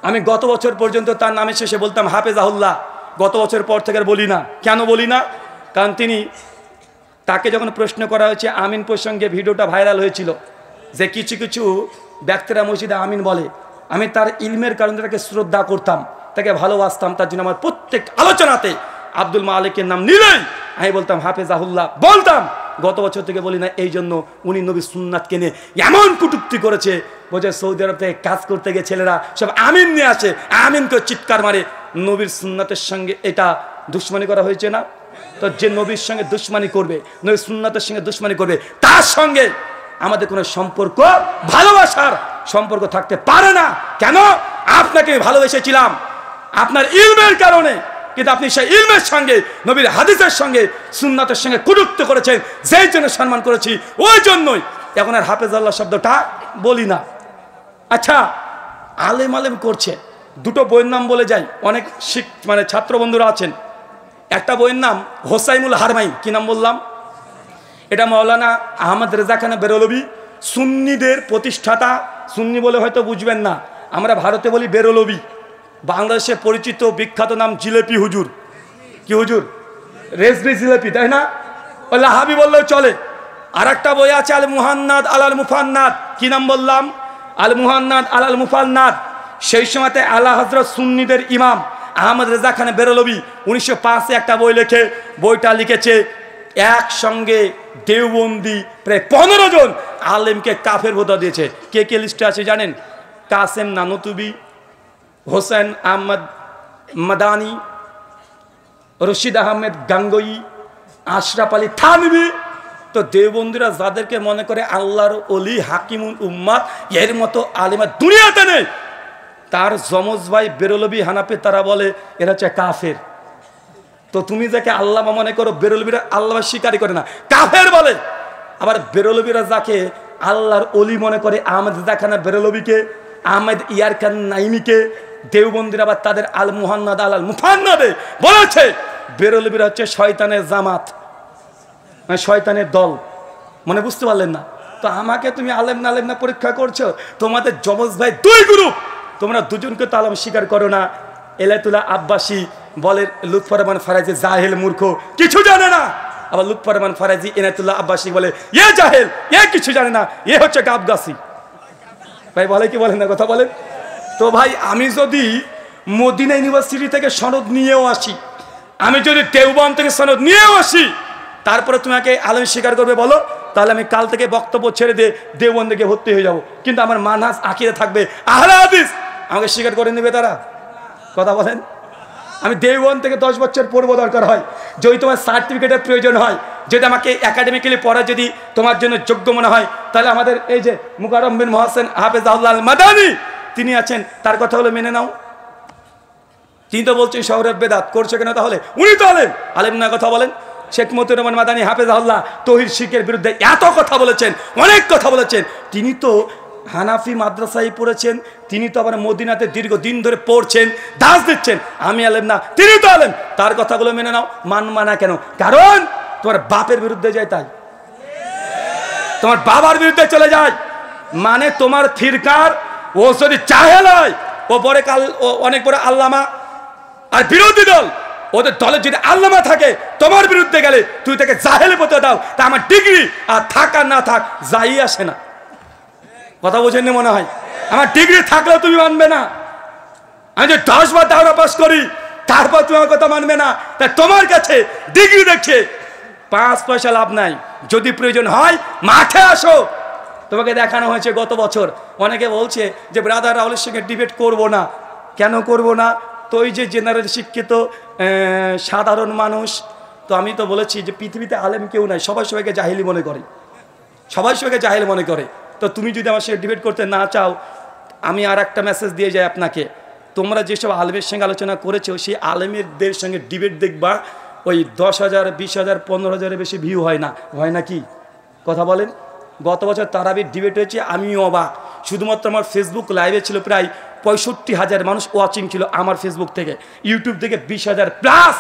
আমি গত বছর পর্যন্ত তার নামের শেষে বলতাম হাফেজাহুল্লাহ। গত বছর পর থেকে আর বলি না। কেন বলি না? কারণ তিনি, তাকে যখন প্রশ্ন করা হয়েছে আমিন প্রসঙ্গে, ভিডিওটা ভাইরাল হয়েছিল যে কিছু কিছু ব্যক্তিরা মসজিদে আমিন বলে, আমি তার ইলমের কারণে তাকে শ্রদ্ধা করতাম, তাকে ভালোবাসতাম, তার জন্য আমার প্রত্যেক আলোচনাতে আব্দুল মালিকের নাম নিলেই আমি বলতাম হাফেজাহুল্লাহ বলতাম। গত বছর থেকে বলি না, এই জন্য উনি নবীর সুন্নাতকে নিয়ে এমন কটূক্তি করেছে, বলছে সৌদি আরব থেকে কাজ করতে গিয়ে ছেলেরা সব আমিন নিয়ে আসে, আমিনকে চিৎকার মারে। নবীর সুন্নাতের সঙ্গে এটা দুশ্মনী করা হয়েছে না? তো যে নবীর সঙ্গে দুশ্মনী করবে, নবীর সুন্নাতের সঙ্গে দুশ্মনী করবে, তার সঙ্গে আমাদের কোনো সম্পর্ক, ভালোবাসার সম্পর্ক থাকতে পারে না। কেন? আপনাকে ভালোবেসেছিলাম আপনার ইলমের কারণে, কিন্তু আপনি সেই ইলমের সঙ্গে নবীর হাদিসের সঙ্গে সুন্নাতের সঙ্গে কটূক্তি করেছেন, যেই জন্য সম্মান করেছি ওই জন্যই এখন আর হাফেজাল্লাহ শব্দটা বলি না। আচ্ছা, আলেম আলেম করছে, দুটো বইয়ের নাম বলে যাই, অনেক মানে ছাত্র বন্ধুরা আছেন। একটা বইয়ের নাম হোসাইমুল হারমাইন। কি নাম বললাম? এটা মাওলানা আহমদ রেজা খান বেরলভী, সুন্নিদের প্রতিষ্ঠাতা। সুন্নি বলে হয়তো বুঝবেন না, আমরা ভারতে বলি বেরলভী। বাংলাদেশে পরিচিত বিখ্যাত নাম জিলেপি হুজুর। কি হুজুর? রেজবি জিলেপি, তাই না? লাহাবি বললেও চলে। আর একটা বই আছে আল মুহান্নাদ আলাল মুফান্নাদ। কি নাম বললাম? আল মুহান্নাদ আলাল মুফান্নাদ। সেই সময়তে আলা হযরত সুন্নিদের ইমাম আহমদ রেজা খান বেরলভী 1905-এ একটা বই লেখে। বইটা লিখেছে একসঙ্গে দেওবন্দি প্রায় 15 জন আলেমকে কাফের ভোতা দিয়েছে। কে কে লিস্টে আছে জানেন? কাসেম নানুতুবি, হোসেন আহমদ মাদানি, রশিদ আহমেদ গাঙ্গোই, আশরাফ আলী থানভী। তো দেওবন্দিরা যাদেরকে মনে করে আল্লাহর ওলি, হাকিমুল উম্মাত, এর মতো আলেমা দুনিয়াতে নেই, তার যমজ ভাই বেরলভী হানাফি, তারা বলে এরা হচ্ছে কাফের। তো তুমি যাকে আল্লাহ মনে করো, বেরলভীরা আল্লাহ স্বীকারই করে না, কাফের বলে। আবার বেরলভীরা যাকে আল্লাহর ওলি মনে করে, আহমদ রেজা খান বেরলভীকে, আহমেদ ইয়ার খান নাইমিকে, দেওবন্দিরা আবার তাদের আল মুহান্নাদ আলাল মুফান্নাদে বলেছে বেরলভীরা হচ্ছে শয়তানের জামাত, মানে শয়তানের দল। মানে বুঝতে পারলেন না? তো আমাকে তুমি আলেম না আলেম না পরীক্ষা করছো। তোমাদের যমজ ভাই 2 গ্রুপ, তোমরা দুজনকে তো আলম স্বীকার করো না। এলাতুল্লাহ আব্বাসী বলে লুৎফর রহমান ফারাজি জাহেল, মূর্খ, কিছু জানে না। আবার লুৎফর রহমান ফারাজি এনায়েতুল্লাহ আব্বাসী বলে এ জাহেল, এ কিছু জানে না, এ হচ্ছে গাবগাছি। ভাই বলে কি বলেন না, কথা বলেন তো ভাই। আমি যদি মদিনা ইউনিভার্সিটি থেকে সনদ নিয়েও আসি, আমি যদি দেওবন্দ থেকে সনদ নিয়েও আসি, তারপরে তোমাকে আলেম স্বীকার করবে বলো, তাহলে আমি কাল থেকে বক্তব্য ছেড়ে দিয়ে দেওবন্দে গিয়ে ভর্তি হয়ে যাব। কিন্তু আমার মানহাজ আকীদা থাকবে আহলে হাদিস, আমাকে স্বীকার করে নেবে তারা, কথা বলেন। আমি দেওবন্দ থেকে 10 বছর পড়বো দরকার হয়, যদি তোমার সার্টিফিকেটের প্রয়োজন হয়, যদি আমাকে একাডেমিক্যালি পড়া যদি তোমার জন্য যোগ্য মনে হয়, তাহলে আমাদের এই যে মুকাররম বিন মুহসিন হাফেজাহুল্লাহ আল মাদানী তিনি আছেন, তার কথা হলো মেনে নাও। তিনি তো বলছেন শহরের বেদাত করছে কেন, তাহলে উনি তো আলেম না, কথা বলেন। শেখ মতিউর রহমান মাদানী হাফেজাহুল্লাহ তৌহিদ শিরকের বিরুদ্ধে এত কথা বলেছেন, অনেক কথা বলেছেন। তিনি তো হানাফি মাদ্রাসায় পড়েছেন, তিনি তো আবার মদিনাতে দীর্ঘদিন ধরে পড়ছেন, দাস দিচ্ছেন। আমি আলেম না, তিনি তো আলেম, তার কথাগুলো মেনে নাও। মানবা না কেন? কারণ তোমার বাপের বিরুদ্ধে যায়, তাই তোমার বাবার বিরুদ্ধে চলে যায়। মানে তোমার ফিরকার ও যদি জাহেল হয়, ও পরে কাল ও অনেক বড় আল্লামা, আর বিরোধী দল ওদের দলে যদি আল্লামা থাকে, তোমার বিরুদ্ধে গেলে তুই তাকে জাহেল বলতে দাও, তা আমার ডিগ্রি আর থাক আর না থাক যাই আসে না। কথা বোঝেননি মনে হয়? আমার ডিগ্রি থাকলেও তুমি মানবে না। আমি যে 10 বার দাওরা পাস করি, তারপর তুমি আমার কথা মানবে না। তাই তোমার কাছে ডিগ্রি দেখছে 5 পয়সা লাভ নাই। যদি প্রয়োজন হয় মাঠে আসো, তোমাকে দেখানো হয়েছে গত বছর। অনেকে বলছে যে ব্রাদার রাহুলের সঙ্গে ডিবেট করব না। কেন করব না? তো ওই যে জেনারেল শিক্ষিত সাধারণ মানুষ, তো আমি তো বলেছি যে পৃথিবীতে আলেম কেউ নাই, সবাই সবাইকে জাহিলি মনে করে, সবাই সবাইকে জাহিল মনে করে। তো তুমি যদি আমার সঙ্গে ডিবেট করতে না চাও, আমি আর একটা মেসেজ দিয়ে যাই আপনাকে, তোমরা যেসব আলেমের সঙ্গে আলোচনা করেছো, সেই আলেমেরদের সঙ্গে ডিবেট দেখবা, ওই 10,000, 20,000, 15,000-এর বেশি ভিউ হয় না, হয় না কি? কথা বলেন। গত বছর তারাবির ডিবেট হয়েছে, আমিও অবাক। শুধুমাত্র আমার ফেসবুক লাইভে ছিল প্রায় 65,000 মানুষ ওয়াচিং ছিল আমার ফেসবুক থেকে, ইউটিউব থেকে 20,000 প্লাস।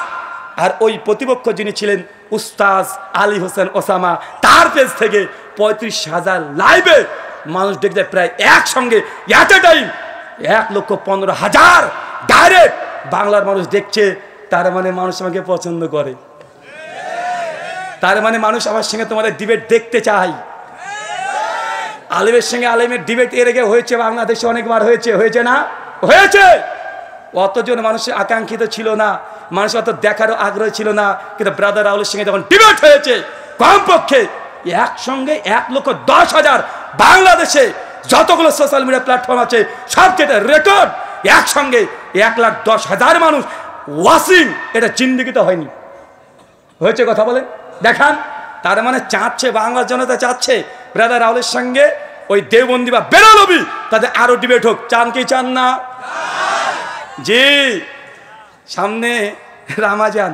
আর ওই প্রতিপক্ষ যিনি ছিলেন উস্তাজ আলী হোসেন ওসামা, তার পেজ থেকে 35,000 লাইভে মানুষ দেখতে, প্রায় একসঙ্গে এট এ টাইম 1,15,000 ডাইরেক্ট বাংলার মানুষ দেখছে। তার মানে মানুষ আমাকে পছন্দ করে, তার মানে মানুষ আমার সঙ্গে তোমাদের ডিবেট দেখতে চায়। আলেমের সঙ্গে আলেমের ডিবেট এর আগে হয়েছে বাংলাদেশে, অনেকবার হয়েছে, হয়েছে না? হয়েছে। অতজন মানুষের আকাঙ্ক্ষিত ছিল না, মানুষ অত দেখারও আগ্রহ ছিল না। কিন্তু ব্রাদার রাহুলের সঙ্গে যখন ডিবেট হয়েছে, কমপক্ষে একসঙ্গে 1,10,000 বাংলাদেশে যতগুলো সোশ্যাল মিডিয়া প্ল্যাটফর্ম আছে সবচেয়ে রেকর্ড, একসঙ্গে 1,10,000 মানুষ ওয়াচিং। এটা জিন্দেগিতে হয়নি, হয়েছে, কথা বলেন দেখান। তার মানে চাচ্ছে, বাংলার জনতা চাচ্ছে ব্রাদার রাহুলের সঙ্গে ওই দেওবন্দি বা বেরলবি তাদের আরো ডিবেট হোক। চান কি চান না? জি। সামনে রামাজান,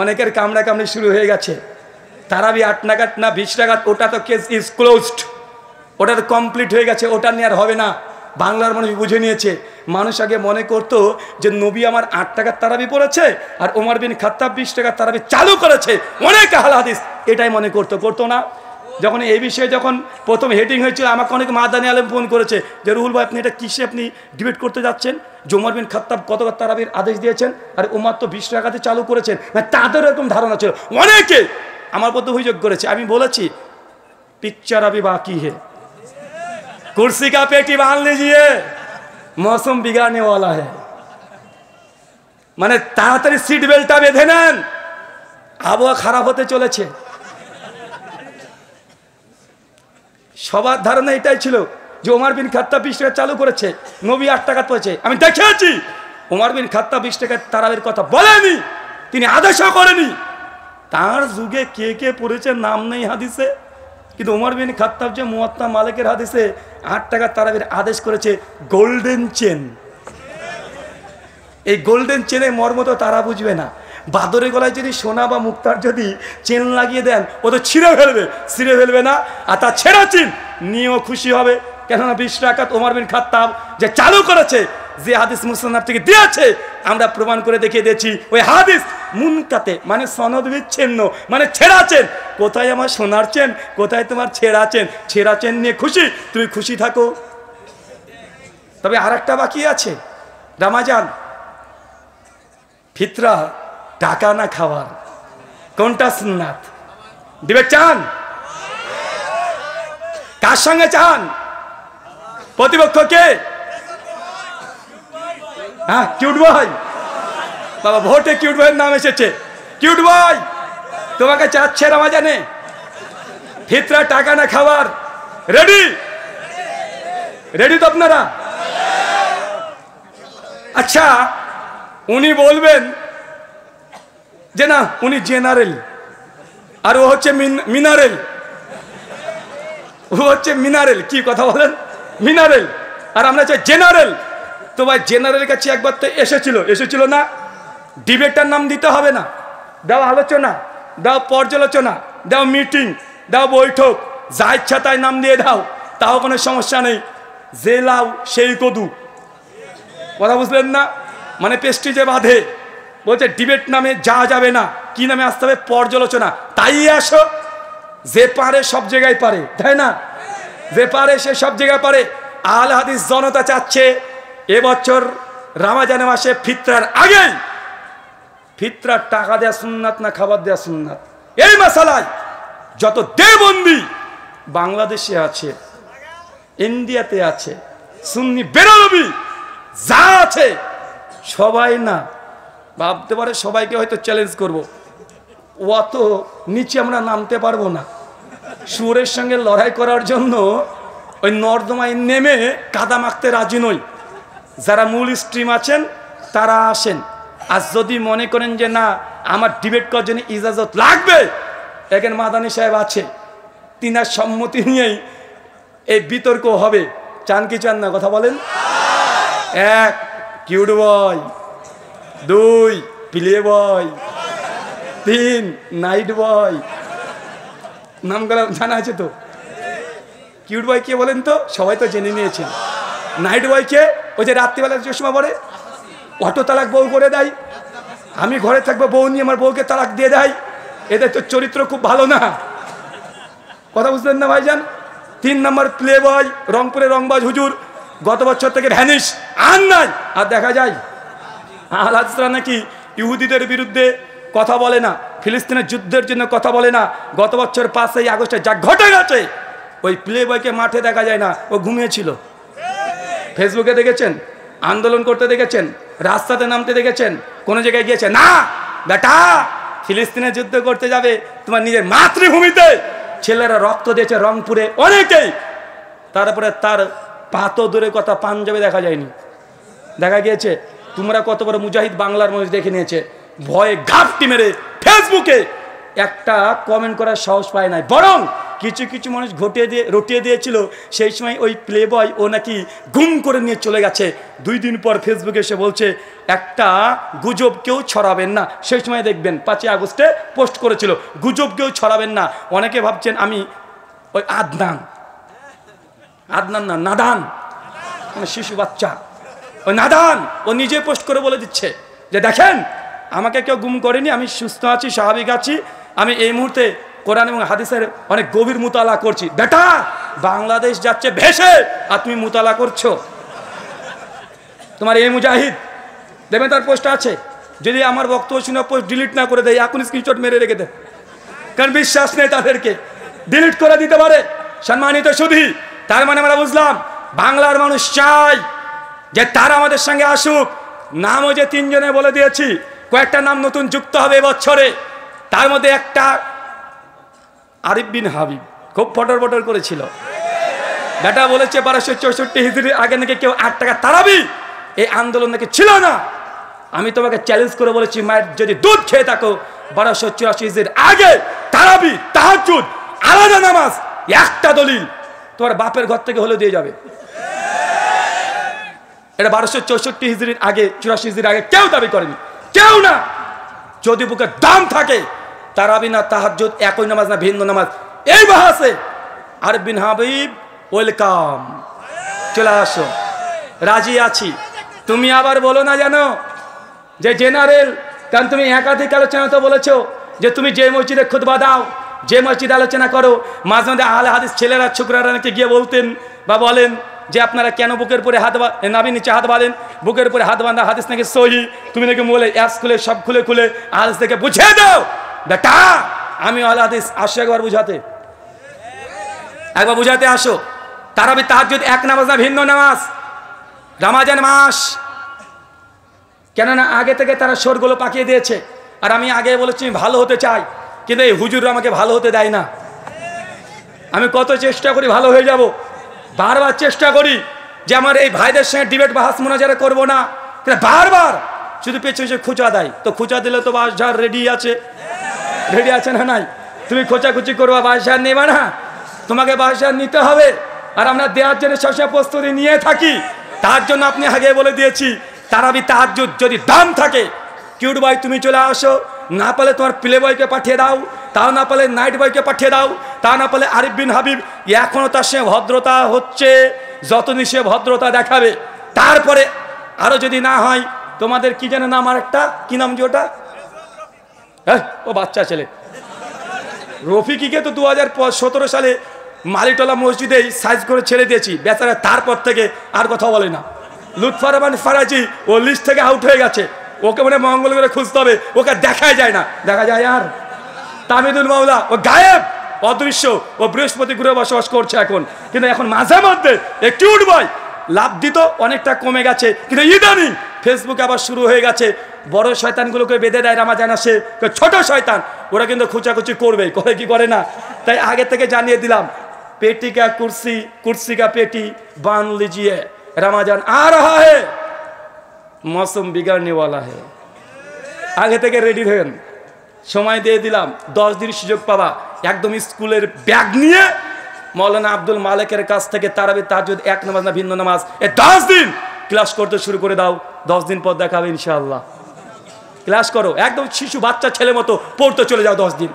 অনেকের কামড়া কামড়ি শুরু হয়ে গেছে। তারাবি 8 নাগাদ না 20 নাগাদ, ওটা তো কেস ইজ ক্লোজড, ওটা তো কমপ্লিট হয়ে গেছে, ওটা নিয়ে আর হবে না। বাংলার মানুষ বুঝে নিয়েছে। মানুষ আগে মনে করতো যে নবী আমার 8 টাকার তারাবি পড়েছে আর ওমর বিন খাত্তাব 20 টাকার তারাবি চালু করেছে, অনেক আহলে হাদিস এটাই মনে করতো না। যখন এই বিষয়ে যখন প্রথম হেডিং হয়েছিল, আমাকে অনেক মাদানী আলেম ফোন করেছে যে রুহুল ভাই আপনি এটা কিসে আপনি ডিবেট করতে যাচ্ছেন, যে ওমর বিন খাত্তাব কতবার তারাবির আদেশ দিয়েছেন আর ওমর তো 20 টাকাতে চালু করেছেন। তাদের এরকম ধারণা ছিল, অনেকে আমার প্রতি অভিযোগ করেছে। আমি বলেছি পিকচার আবি বাকি হে, कुर्सी का पेटी बांध लीजिए, मौसम बिगाड़ने वाला है। মানে তাড়াতাড়ি সিট বেল্টটা বেঁধে নেন, আবহাওয়া খারাপ হতে চলেছে। সবার ধারণা এটাই ছিল যে ওমর বিন খাত্তাব 20 টাকা চালু করেছে, নবী 8 টাকা পড়েছে। আমি দেখেছি ওমর বিন খাত্তাব 20 টাকার তারাবির কথা বলেনি, তিনি আদেশও করেনি। তার যুগে কে কে পড়েছে নাম নেই হাদিসে, কিন্তু ওমর বিন খাত্তাব যে মুয়াত্তা মালিকের হাদিসে 8 টাকা তারাবির আদেশ করেছে। গোল্ডেন চেন, এই গোল্ডেন চেনে মর্ম তো তারা বুঝবে না। বাদরের গলায় যদি সোনা বা মুক্তার যদি চেন লাগিয়ে দেন, ও তো ছিঁড়ে ফেলবে না। আর তার ছেঁড়া চেন নিয়েও খুশি হবে, কেননা 20 টাকা ওমর বিন খাত্তাব যে চালু করেছে, যে হাদিস মুসনাদ থেকে দিয়েছে, আমরা প্রমাণ করে দেখিয়ে দিয়েছি ওই হাদিস মুনকাতে, মানে সনদ বিচ্ছিন্ন, মানে ছেঁড়া চেন। কোথায় আমার সোনার চেন, কোথায় তোমার ছেঁড়া চেন? ছেঁড়া চেন নিয়ে খুশি, তুমি খুশি থাকো। তবে আর একটা বাকি আছে, রামাজান, ফিতরা, টাকা না খাওয়ার, কোনটা সুন্নাত? ডিবেট চান? কার সঙ্গে চান? প্রতিপক্ষ কে? হ্যাঁ, কিউট বয়। বাবা ভোটে কিউট বয়ের নাম এসেছে। কিউট বয় তোমাকে চাচ্ছে রমাজানে, ফিতরা টাকা না খাবার। রেডি? রেডি তো আপনারা? আচ্ছা, উনি বলবেন যে না উনি জেনারেল আর ও হচ্ছে মিনারেল। ও হচ্ছে মিনারেল। কি কথা বলেন? মিনারেল আর আমরা চাই জেনারেল। তো ভাই জেনারেলের কাছে একবার তো এসেছিল না? ডিবেটার নাম দিতে হবে না, দাও আলোচনা, দাও পর্যালোচনা, দাও মিটিং, দাও বৈঠক, যা ইচ্ছা তাই নাম দিয়ে দাও, তাও কোনো সমস্যা নেই। যে লাউ সেই কদু, কথা বুঝলেন না? মানে পেস্টিজে বাঁধে। বলছে ডিবেট নামে যা যাবে না, কি নামে আসতে হবে? পর্যালোচনা। তাই আসো। যে পারে সব জায়গায় পারে, তাই না? যে পারে সে সব জায়গায় পারে। আল হাদিস জনতা চাচ্ছে এবছর রমজান মাসে ফিতরার আগেই ফিতরার টাকা দেয়া সুন্নাত না খাবার দেয়া সুন্নাত, এই মাসালায় যত দেওবন্দি বাংলাদেশে আছে, ইন্ডিয়াতে আছে, সুন্নি বেরলবি যা আছে, সবাই না ভাবতে পারে সবাইকে হয়তো চ্যালেঞ্জ করব, অত নিচে আমরা নামতে পারবো না। সুরের সঙ্গে লড়াই করার জন্য ওই নর্দমায় নেমে কাদা মাখতে রাজি নই। যারা মূল স্ট্রিম আছেন তারা আসেন। আর যদি মনে করেন যে না আমার ডিবেট করার জন্য ইজাজত লাগবে, এখানে মাদানী সাহেব আছে, তিনার সম্মতি নিয়েই এই বিতর্ক হবে। চান কি চান না? কথা বলেন। 1 cute boy, 2 play boy, 3 night boy. নামগুলো জানা আছে তো? কিউট বয় কে বলেন তো? সবাই তো জেনে নিয়েছেন। নাইট বয় কে? ওই যে রাত্রিবেলা চশমা পরে, অটো তালাক বউ করে দেয়। আমি ঘরে থাকবো, বউ নিয়ে আমার বউকে তালাক দিয়ে দেয়। এদের তো চরিত্র খুব ভালো না, কথা বুঝলেন না ভাইজান? 3 নম্বর প্লে বয়, রংপুরে রংবাজ হুজুর, গত বছর থেকে ভ্যানিশ, আর নাই। আর দেখা যায় আল হাদিসরা নাকি ইহুদিদের বিরুদ্ধে কথা বলে না, ফিলিস্তিনের যুদ্ধের জন্য কথা বলে না। গত বছর 5ই আগস্টে যা ঘটে গেছে, ওই প্লে বয়কে মাঠে দেখা যায় না, ও ঘুমিয়েছিল। ফেসবুকে দেখেছেন, আন্দোলন করতে দেখেছেন, রাস্তাতে নামতে দেখেছেন, কোন জায়গায় গিয়েছে না? বেটা ফিলিস্তিনের যুদ্ধ করতে যাবে তোমার নিজের মাতৃভূমিতে। ছেলেরা রক্ত দিয়েছে রংপুরে অনেকেই, তারপরে তার পাতো দূরের কথা পাঞ্জাবে দেখা যায়নি, দেখা গিয়েছে। তোমরা কত বড় মুজাহিদ বাংলার মানুষ দেখে নিয়েছে, ভয়ে ঘাপটি মেরে ফেসবুকে একটা কমেন্ট করার সাহস পায় নাই। বরং কিছু কিছু মানুষ রটিয়ে দিয়েছিল সেই সময় ওই প্লে বয় ও নাকি গুম করে নিয়ে চলে গেছে। 2 দিন পর ফেসবুকে এসে বলছে একটা গুজব কেউ ছড়াবেন না। সেই সময় দেখবেন 5ই আগস্টে পোস্ট করেছিল, গুজব কেউ ছড়াবেন না। অনেকে ভাবছেন আমি ওই আদনান না নাদান, মানে শিশু বাচ্চা, ওই নাদান ও নিজে পোস্ট করে বলে দিচ্ছে যে দেখেন আমাকে কেউ গুম করেনি, আমি সুস্থ আছি, স্বাভাবিক আছি, আমি এই মুহূর্তে কোরআন এবং হাদিসের অনেক গভীর মুতালা করছি। বেটা বাংলাদেশ যাচ্ছে ভেসে আর তুমি মুতালা করছো। তোমার এই মুজাহিদ দেবেন, তার পোস্ট আছে। যদি আমার বক্তব্য শুনে পোস্ট ডিলিট না করে দেয়, এখন স্ক্রিনশট মেরে রেখে দেয়, কারণ বিশ্বাস নেই তাদেরকে, ডিলিট করে দিতে পারে। সম্মানিত সুধী, তার মানে আমরা বুঝলাম বাংলার মানুষ চাই যে তারা আমাদের সঙ্গে আসুক। নামও যে 3 জনে বলে দিয়েছি, কয়েকটা নাম নতুন যুক্ত হবে বছরে। তার মধ্যে একটা আরিফ বিন হাবিব খুব ফটর করেছিল। বেটা বলেছে 1264 হিজরির আগে নাকি কেউ 8 টাকা তারাবি এই আন্দোলন নাকি ছিল না। আমি তোমাকে চ্যালেঞ্জ করে বলেছি, মায়ের যদি দুধ খেয়ে থাকো 1284 হিজরির আগে তারাবি তাহাজ্জুদ আলাদা নামাজ একটা দলিল তোমার বাপের ঘর থেকে হলে দিয়ে যাবে। এটা 1264 হিজরির আগে 84 হিজরির আগে কেউ দাবি করেনি, কেউ না। যদি বুকে দাম থাকে তারাবি না তাহাজ্জুদ একই নামাজ না ভিন্ন নামাজ, এই বাহাসে আরিফ বিন হাবিব ওয়েলকাম, চলে আসো, রাজি আছি। তুমি আবার বলো না জানো যে জেনারেল, কারণ তুমি একাধিক আলোচনা তো বলেছো যে তুমি যে মসজিদে খুতবা দাও, যে মসজিদে আলোচনা করো, মাঝে মাঝে আহলে হাদিস ছেলেরা ছোকরারা নাকি গিয়ে বলতেন বা বলেন যে আপনারা কেন বুকের উপরে হাত নাভি নিচে হাত বাঁধেন, বুকের উপরে হাত বাঁধা হাদিস নাকি সহি। তুমি নাকি বলে অ্যাস খুলে সব খুলে হাদিস থেকে বুঝিয়ে দাও। বেটা আমি আহলে হাদিস, আসো একবার বুঝাতে আসো। তারাবি তাহাজ্জুদ এক নামাজ না ভিন্ন নামাজ? রমজান মাস, কেননা আগে থেকে তারা শোরগুলো পাকিয়ে দিয়েছে। আর আমি আগে বলেছি ভালো হতে চাই, কিন্তু এই হুজুররা আমাকে ভালো হতে দেয় না। আমি কত চেষ্টা করি ভালো হয়ে যাব, বারবার চেষ্টা করি যে আমার এই ভাইদের সঙ্গে ডিবেট বাহাস মোনাজারা করবো না, বারবার শুধু পেছনে খোঁচা দেয়। তো খোঁচা দিলে তো বাসঝার রেডি আছে, রেডি আছে না নাই? তুমি খোঁচাখুচি করবা, বাসঝার নেবা না, তোমাকে বাসঝার নিতে হবে। আর আমরা দেওয়ার জন্য সবসময় প্রস্তুতি নিয়ে থাকি। তার জন্য আপনি আগে বলে দিয়েছি, তারাবি তাহাজ্জুদ যদি দাম থাকে, কিউট বয় তুমি চলে আসো, না পালে তোমার প্লে বয়কে পাঠিয়ে দাও, তাও না পালে নাইট বয়কে পাঠিয়ে দাও, তা না পালে আরিফ বিন হাবিব, এখনও তার সঙ্গে ভদ্রতা হচ্ছে, যতদিন সে ভদ্রতা দেখাবে। তারপরে আরো যদি না হয়, তোমাদের কি যেন নাম, আর একটা কি নাম যে ওটা, হ্যাঁ ও বাচ্চা ছেলে রফিকিকে তো 2017 সালে মালিটলা মসজিদে সাইজ করে ছেড়ে দিয়েছি, বেচারা তারপর থেকে আর কথা বলে না। লুৎফর রহমান ফারাজি ও লিস্ট থেকে আউট হয়ে গেছে, ওকে মনে মঙ্গল করে খুঁজতে হবে, ওকে দেখাই যায় না। দেখা যায় আর তামিদুল মাওলা, ও গায়েব, অদৃশ্য, ও বৃহস্পতি গ্রহে বসবাস করছে এখন। কিন্তু এখন মাঝে মধ্যে একটু উঠবই, লাভ দিত অনেকটা কমে গেছে, কিন্তু ইদানিং ফেসবুকে আবার শুরু হয়ে গেছে। বড় শয়তানগুলোকে বেঁধে দেয় রমজান আসে, ছোট শয়তান ওরা কিন্তু খুচাখুচি করবে, করে কি করে না? তাই আগে থেকে জানিয়ে দিলাম, पेटी का कुर्सी, कुर्सी का पेटी बांध लीजिए, रमजान आ रहा है, मौसम बिगड़ने वाला है। आगे থেকে রেডি হন, সময় দিয়ে দিলাম 10 দিন সুযোগ পাবা। একদম স্কুলের ব্যাগ নিয়ে মৌলানা আব্দুল মালিকের কাছ থেকে তারাবি তাহাজ্জুদ এক নামাজ না ভিন্ন নামাজ, এই 10 দিন ক্লাস করতে শুরু করে দাও। 10 দিন পর দেখাবে ইনশাআল্লাহ। ক্লাস করো, একদম শিশু বাচ্চা ছেলে মতো পড়তে চলে যাও 10 দিন।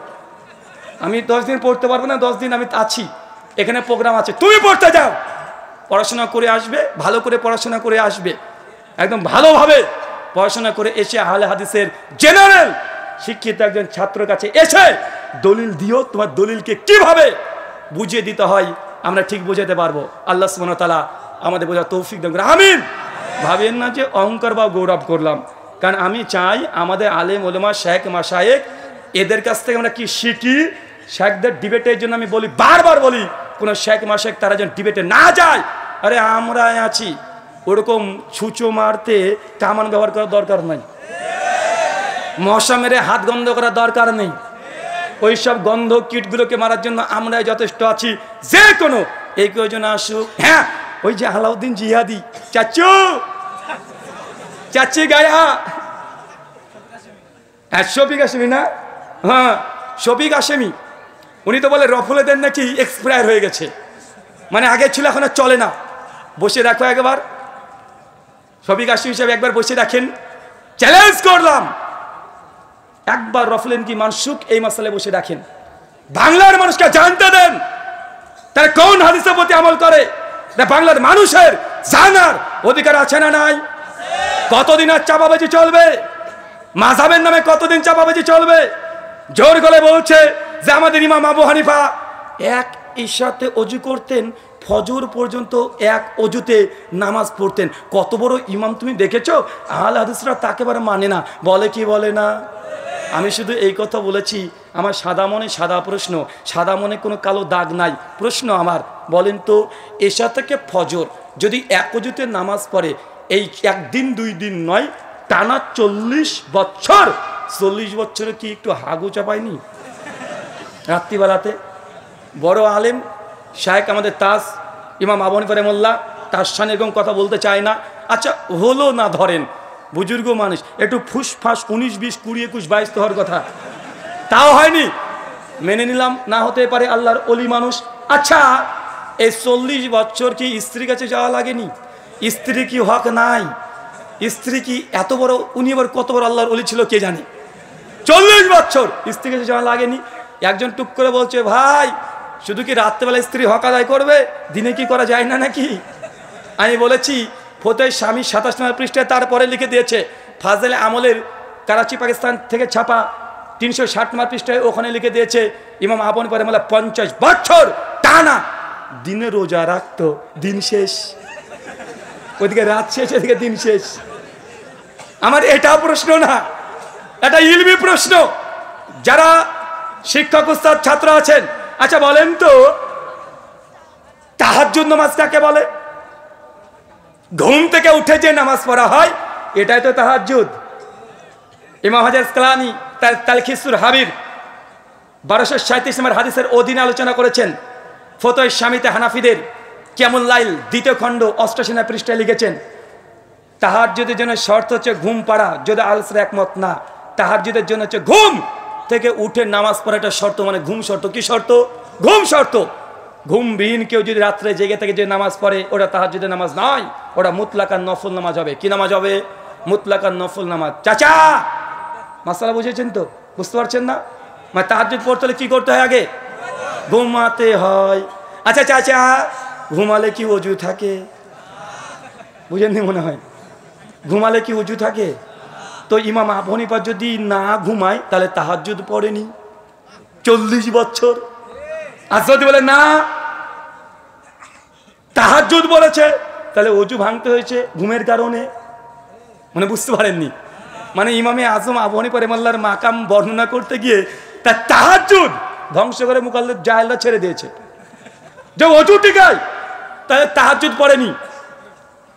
আমি 10 দিন পড়তে পারবো না, 10 দিন আমি আছি, এখানে প্রোগ্রাম আছে, তুমি পড়তে যাও, পড়াশোনা করে আসবে, ভালো করে পড়াশোনা করে আসবে, একদম ভালোভাবে পড়াশোনা করে এসে আহলে হাদিসের জেনারেল শিক্ষিত একজন ছাত্রের কাছে এসে দলিল দিও, তোমার দলিলকে কিভাবে বুঝিয়ে দিতে হয় আমরা ঠিক বুঝাতে পারবো। আল্লাহ সুবহানাহু ওয়া তাআলা আমাদের বোঝার তৌফিক দান করুন, আমিন। ভাবেন না যে অহংকার বা গৌরব করলাম, কারণ আমি চাই আমাদের আলেম ওলামা শেখ মাশায়েখ এদের কাছ থেকে আমরা কি শিখি। শেখদের ডিবেটের জন্য আমি বলি, বারবার বলি, কোনো শেখ মাশায়েখ তারা যেন ডিবেটে না যায়। আরে আমরা আছি, ওরকম ছুঁচো মারতে কামান ব্যবহার করার দরকার নাই, মশা মেরে হাত গন্ধ করার দরকার নেই। ওই সব গন্ধ কীটগুলোকে মারার জন্য আমরাই যথেষ্ট আছি। যে কোনো এই কয়জন আসুক, হ্যাঁ ওই যে আলাউদ্দিন জিহাদি চাচু, চাচি গায়া, হ্যাঁ শফিক হাশেমি না, হ্যাঁ শফিক হাশেমি, উনি তো বলে রফুলেদের নাকি এক্সপায়ার হয়ে গেছে, মানে আগে ছিল এখন আর চলে না। বসে রাখো একবার, শফিক হাশেমি হিসাবে একবার বসে রাখেন, চ্যালেঞ্জ করলাম, একবার রফুলেন কি মানসুক এই মাসালে বসে রাখেন, বাংলার মানুষকে জানতে দেন তারা কোন হাদিসের প্রতি আমল করে। বাংলার মানুষের জানার অধিকার আছে না নাই? কতদিন আর চাপাবাজি চলবে? মাযহাবের নামে কতদিন চাপাবাজি চলবে? জোর গলায় বলছে যে আমাদের ইমাম আবু হানিফা এক ইশাতে ওযু করতেন, ফজর পর্যন্ত এক ওযুতে নামাজ পড়তেন। কত বড় ইমাম তুমি দেখেছো? আহলে হাদিসরা তাকে বারে মানে না, বলে কি বলে না? আমি শুধু এই কথা বলেছি, আমার সাদা মনে সাদা প্রশ্ন, সাদা মনে কোনো কালো দাগ নাই। প্রশ্ন আমার, বলেন তো এশা থেকে ফজর যদি এক ওযুতে নামাজ পড়ে, এই একদিন দুই দিন নয়, টানা 40 বছর, 40 বছরে কি একটু হাগু চাপায়নি রাত্রিবেলাতে? বড় আলেম শায়েখ আমাদের তাজ ইমাম আবু হানিফা রাহিমাহুল্লাহ, তার সামনে এরকম কথা বলতে চায় না। আচ্ছা হলো না, ধরেন বুজুর্গ মানুষ, একটু ফুসফাস 19, 20, 20, 21, 22 হওয়ার কথা, তাও হয়নি, মেনে নিলাম, না হতে পারে, আল্লাহর অলি মানুষ। আচ্ছা এই 40 বছর কি স্ত্রীর কাছে যাওয়া লাগেনি? স্ত্রী কি হক নাই? স্ত্রী কি এত বড়, উনি এবার কত বড় আল্লাহর অলি ছিল কে জানে? 40 বছর স্ত্রীর কাছে যাওয়া লাগেনি। একজন টুক করে বলছে, ভাই শুধু কি রাত্রেবেলা স্ত্রী হক আদায় করবে, দিনে কি করা যায় না নাকি? আমি বলেছি ফতোয়া স্বামী 27 নম্বর পৃষ্ঠায় তারপরে লিখে দিয়েছে, ফাজলে আমলের করাচি পাকিস্তান থেকে ছাপা 360 নম্বর পৃষ্ঠায়, ওখানে লিখে দিয়েছে ইমাম আবু হানিফা রাহিমাহুল্লাহ 50 বছর টানা দিনে রোজা রাখতো, দিন শেষ, ওইদিকে রাত শেষ, এদিকে দিন শেষ। আমার এটা প্রশ্ন না, এটা ইলমি প্রশ্ন। যারা শিক্ষক উস্তাদ ছাত্র আছেন, আচ্ছা বলেন তো তাহাজ্জুদ নামাজ কাকে বলে? ঘুম থেকে উঠে যে নামাজ পড়া হয় এটাই তো তাহাজ্জুদ। ইমাম হাজার আসকালানী তার তালখিসুল হাবির 1237 নম্বর হাদিসের অধীনে আলোচনা করেছেন। ফতোয়া শামিতে হানাফিদের কিয়ামুল লাইল 2য় খণ্ড 88 পৃষ্ঠায় লিখেছেন, তাহাজ্জুদের জন্য শর্ত হচ্ছে ঘুম পাড়া। যদি আলসের একমত না, তাহাজ্জুদের জন্য হচ্ছে ঘুম থেকে উঠে নামাজ পড়াটা শর্ত। মানে ঘুম শর্ত। কি শর্ত? ঘুম শর্ত। ঘুমবিহীন কেউ যদি রাত্রে জেগে থেকে যে নামাজ পড়ে ওটা তাহাজ্জুদের নামাজ নয়, ওটা মুতলাকান নফল নামাজ হবে। কি নামাজ হবে? মুতলাকান নফল নামাজ। চাচা মাসালা বুঝেছেন তো? বুঝতে পারছেন না? মানে তাহাজ্জুদ পড়তে হলে কি করতে হয়? আগে ঘুমাতে হয়। আচ্ছা চাচা, ঘুমালে কি ওযু থাকে? বুঝেননি মনে হয়। ঘুমালে কি ওযু থাকে? তো ইমাম আবু হানিফা যদি না ঘুমায় তাহলে তাহাজ্জুদ পড়েনি 40 বছর। আর যদি বলে না তাহাজ্জুদ বলেছে তাহলে ওযু ভাঙতে হয়েছে ঘুমের কারণে। মানে বুঝতে পারেননি? মানে ইমামে আজম আবু হানিফা রাহিমাহুল্লাহর মাকাম বর্ণনা করতে গিয়ে তার তাহাজ্জুদ ধ্বংস করে মুকাল্লিদ জাহেলরা ছেড়ে দিয়েছে। যে ওযু টিকায় তাহলে তাহাজ্জুদ পড়েনি,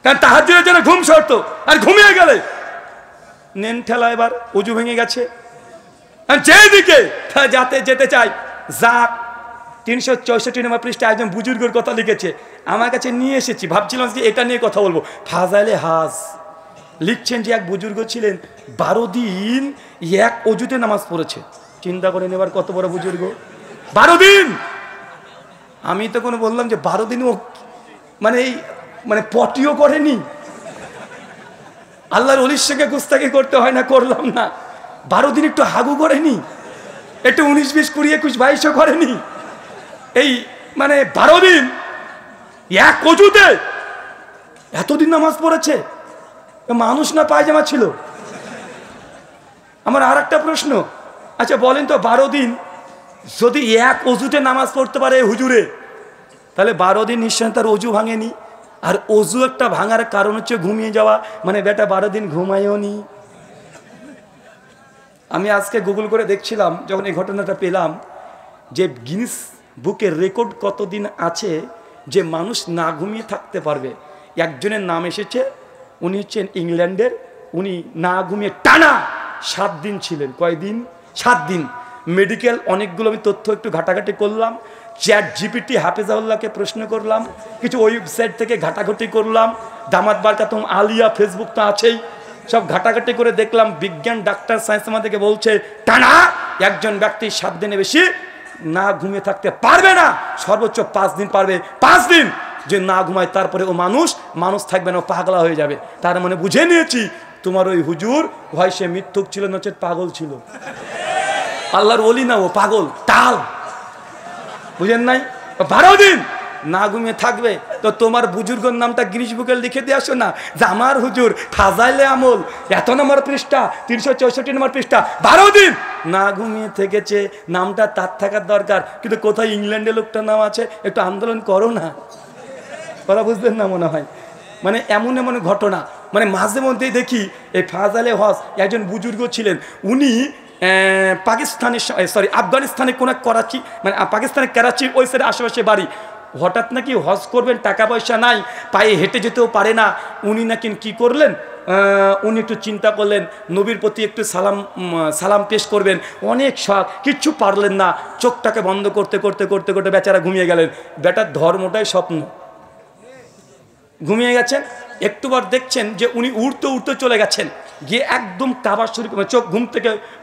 কারণ তাহাজ্জুদের জন্য ঘুম শর্ত। আর ঘুমিয়ে গেলে নেন ঠেলা, এবার ওযু ভেঙে গেছে। যেদিকে যাতে যেতে চাই যাক। 364 নম্বর পৃষ্ঠায় একজন বুজুর্গের কথা লিখেছে, আমার কাছে নিয়ে এসেছি, ভাবছিলাম যে এটা নিয়ে কথা বলবো। ফাজাইলে হাজ লিখছেন যে এক বুজুর্গ ছিলেন 12 দিন এক ওযুতে নামাজ পড়েছে। চিন্তা করে নেবার কত বড় বুজুর্গ। 12 দিন। আমি তো কোনো বললাম যে 12 দিন ও মানে এই মানে পটিও করেনি। আল্লাহর ওলির সঙ্গে গুস্তাখি করতে হয় না, করলাম না। 12 দিন একটু হাগু করেনি, একটু 19, 20, 20, 21, 22ও করেনি। এই মানে 12 দিন এক ওযুতে এতদিন নামাজ পড়েছে। মানুষ না পায়জামা ছিল? আমার আর একটা প্রশ্ন, আচ্ছা বলেন তো 12 দিন যদি এক ওযুতে নামাজ পড়তে পারে হুজুরে, তাহলে 12 দিন নিশ্চয় তার ওযু ভাঙেনি। আর ওযু একটা ভাঙার কারণ হচ্ছে ঘুমিয়ে যাওয়া। মানে বেটা 12 দিন ঘুমায়ও নি। আমি আজকে গুগল করে দেখছিলাম যখন এই ঘটনাটা পেলাম যে গিনেস বুকের রেকর্ড কতদিন আছে যে মানুষ না ঘুমিয়ে থাকতে পারবে। একজনের নাম এসেছে, উনি হচ্ছেন ইংল্যান্ডের। উনি না ঘুমিয়ে টানা 7 দিন ছিলেন। কয়দিন? 7 দিন। মেডিকেল অনেকগুলো আমি তথ্য একটু ঘাটাঘাটি করলাম। চ্যাট জিপিটি হাফেজাউল্লাহকে প্রশ্ন করলাম, কিছু ওয়েবসাইট থেকে ঘাটাঘাটি করলাম, দামাত বারকাতুম আলিয়া ফেসবুক তো আছেই, সব ঘাটাঘাটি করে দেখলাম বিজ্ঞান ডাক্তার সায়েন্স আমাদেরকে বলছে টানা একজন ব্যক্তি 7 দিনে বেশি না ঘুমিয়ে থাকতে পারবে না। সর্বোচ্চ 5 দিন পারবে। 5 দিন যে না ঘুমায় তারপরে ও মানুষ থাকবে না, পাগলা হয়ে যাবে। তার মানে বুঝে নিয়েছি তোমার ওই হুজুর হয় সে মিথ্যুক ছিল, নচেত পাগল ছিল। আল্লাহর ওলি না, ও পাগল টাল। বুঝেন নাই? 12 দিন না ঘুমিয়ে থাকবে। তো তোমার বুজুর্গর নামটা গিনিস বুকে লিখে দিয়ে আসো না যে আমার হুজুর ফাজাইলে আমল এত নম্বর পৃষ্ঠা 364 নম্বর পৃষ্ঠা 12 দিন না ঘুমিয়ে থেকেছে। নামটা তার থাকার দরকার, কিন্তু কোথায় ইংল্যান্ডে লোকটার নাম আছে? একটু আন্দোলন করো না। কথা বুঝলেন না মনে হয়? মানে এমন এমন ঘটনা মানে মাঝে মধ্যেই দেখি। এই ফাজাইলে হজ একজন বুজুর্গ ছিলেন, উনি আফগানিস্তানে কোন করাচি মানে পাকিস্তানের করাচির ওই সাইডে আশেপাশে বাড়ি। হঠাৎ নাকি হজ করবেন, টাকা পয়সা নাই, পায়ে হেঁটে যেতেও পারে না। উনি নাকি কি করলেন, উনি একটু চিন্তা করলেন নবীর প্রতি একটু সালাম পেশ করবেন। অনেক শখ, কিচ্ছু পারলেন না। চোখটাকে বন্ধ করতে করতে করতে করতে বেচারা ঘুমিয়ে গেলেন। বেটার ধর্মটাই স্বপ্ন। ঘুমিয়ে গেছেন। একটুবার দেখছেন যে উনি উড়তে উড়তে চলে গেছেন, গিয়ে একদম কাবা শরীফ, চোখ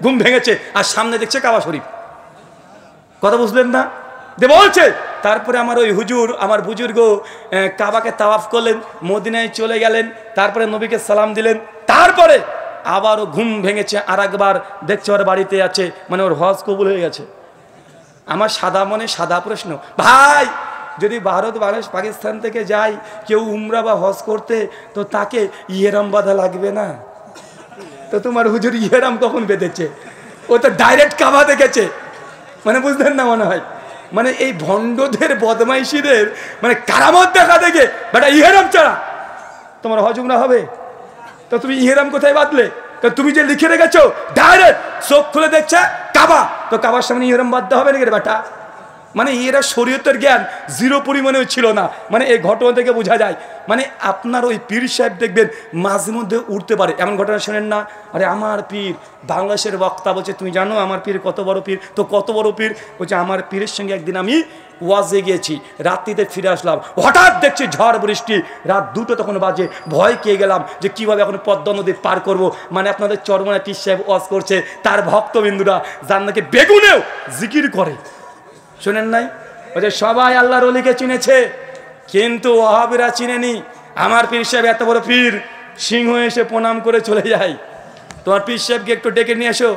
ঘুম ভেঙেছে আর সামনে দেখছে কাবা শরীফ। কথা বুঝলেন না? যে বলছে তারপরে আমার ওই হুজুর আমার বুজুর্গ কাবাকে তাওয়াফ করলেন, মদিনায় চলে গেলেন, তারপরে নবীকে সালাম দিলেন, তারপরে আবারও ঘুম ভেঙেছে। আর একবার দেখছে ওর বাড়িতে আছে, মানে ওর হজ কবুল হয়ে গেছে। আমার সাদা মনে সাদা প্রশ্ন, ভাই যদি ভারত বাংলাদেশ পাকিস্তান থেকে যায় কেউ উমরা বা হজ করতে, তো তাকে ইহরাম বাঁধা লাগবে না? তো তোমার হুজুর ইহরাম কখন বেঁধেছে? ও তো ডাইরেক্ট কাবা দেখেছে। মানে বুঝলেন না মনে হয়? মানে এই ভণ্ডদের বদমাইশিদের মানে কারামত দেখা দেখে বেটা ইহরাম ছাড়া তোমার হজ উমরা হবে? তো তুমি ইহরাম কোথায় বাঁধলে? তুমি যে লিখে রেখেছো ডাইরেক্ট চোখ খুলে দেখছে কাবা, তো কাবার সামনে ইহরাম বাঁধতে হবে নাকি রে বেটা? মানে এরা শরীয়তের জ্ঞান জিরো পরিমাণেও ছিল না। মানে এই ঘটনা থেকে বোঝা যায়, মানে আপনার ওই পীর সাহেব দেখবেন মাঝে মধ্যে উঠতে পারে। এমন ঘটনা শোনেন না, আরে আমার পীর বাংলাদেশের বক্তা বলছে, তুমি জানো আমার পীর কত বড় পীর? তো কত বড় পীর? বলছে আমার পীরের সঙ্গে একদিন আমি ওয়াজে গিয়েছি, রাত্রিতে ফিরে আসলাম, হঠাৎ দেখছি ঝড় বৃষ্টি, রাত 2টো তখন বাজে, ভয় খেয়ে গেলাম যে কীভাবে এখন পদ্মা নদী পার করব। মানে আপনাদের চরমনায় পীর সাহেব ওয়াজ করছে, তার ভক্তবিন্দুরা যার নাকি বেগুনেও জিকির করে, শোনেন নাই? বলছে সবাই আল্লাহর ওলিকে চিনেছে, কিন্তু ওয়াহাবিরা চিনেনি। আমার পীর সাহেব এত বড় পীর, সিংহ এসে প্রণাম করে চলে যায়। তোমার পীর সাহেবকে একটু ডেকে নিয়ে এসো,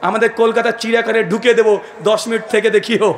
আমাদের কলকাতার চিড়িয়াখানায় ঢুকে দেবো, 10 মিনিট থেকে দেখিও।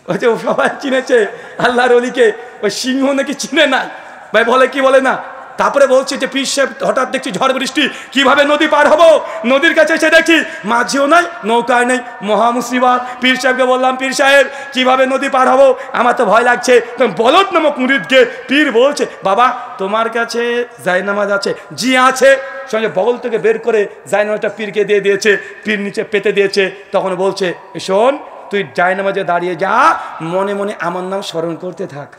বলছে ও সবাই চিনেছে আল্লাহর ওলিকে, ওই সিংহ নাকি চিনে নাই। ভাই বলে কি বলে না। তারপরে বলছে যে পীর সাহেব হঠাৎ দেখছি ঝড় বৃষ্টি, কিভাবে নদী পার হবো? নদীর কাছে এসে দেখি মাঝিও নাই, নৌকায় নেই, মহা মুসিবত। পীর সাহেবকে বললাম, পীর সাহেব কিভাবে নদী পার হবো? আমার তো ভয় লাগছে। বলদ নামক মুরিদকে পীর বলছে, বাবা তোমার কাছে জায়নামাজ আছে? জি আছে। সঙ্গে বগল থেকে বের করে জায়নামাজটা পীরকে দিয়ে দিয়েছে, পীর নিচে পেতে দিয়েছে। তখন বলছে, শোন তুই জায়নামাজে দাঁড়িয়ে যা, মনে মনে আমার নাম স্মরণ করতে থাক।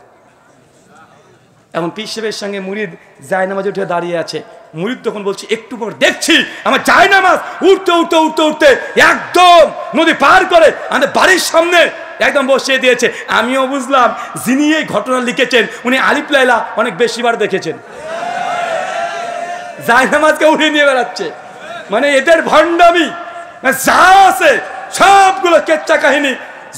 এখন পীর সাহেবের সঙ্গে মুরিদ জায়নামাজে উঠে দাঁড়িয়ে আছে। মুরিদ তখন বলছে, একটু পর দেখছি আমার জায়নামাজ উঠতে উঠতে উঠতে উঠতে একদম নদী পার করে আমাদের বাড়ির সামনে একদম বসিয়ে দিয়েছে। আমিও বুঝলাম যিনি এই ঘটনা লিখেছেন উনি আলিফ লায়লা অনেক বেশিবার দেখেছেন। জায়নামাজকে উঠিয়ে নিয়ে বেড়াচ্ছে, মানে এদের ভণ্ডামি যা আছে সবগুলো কেচ্চা কাহিনী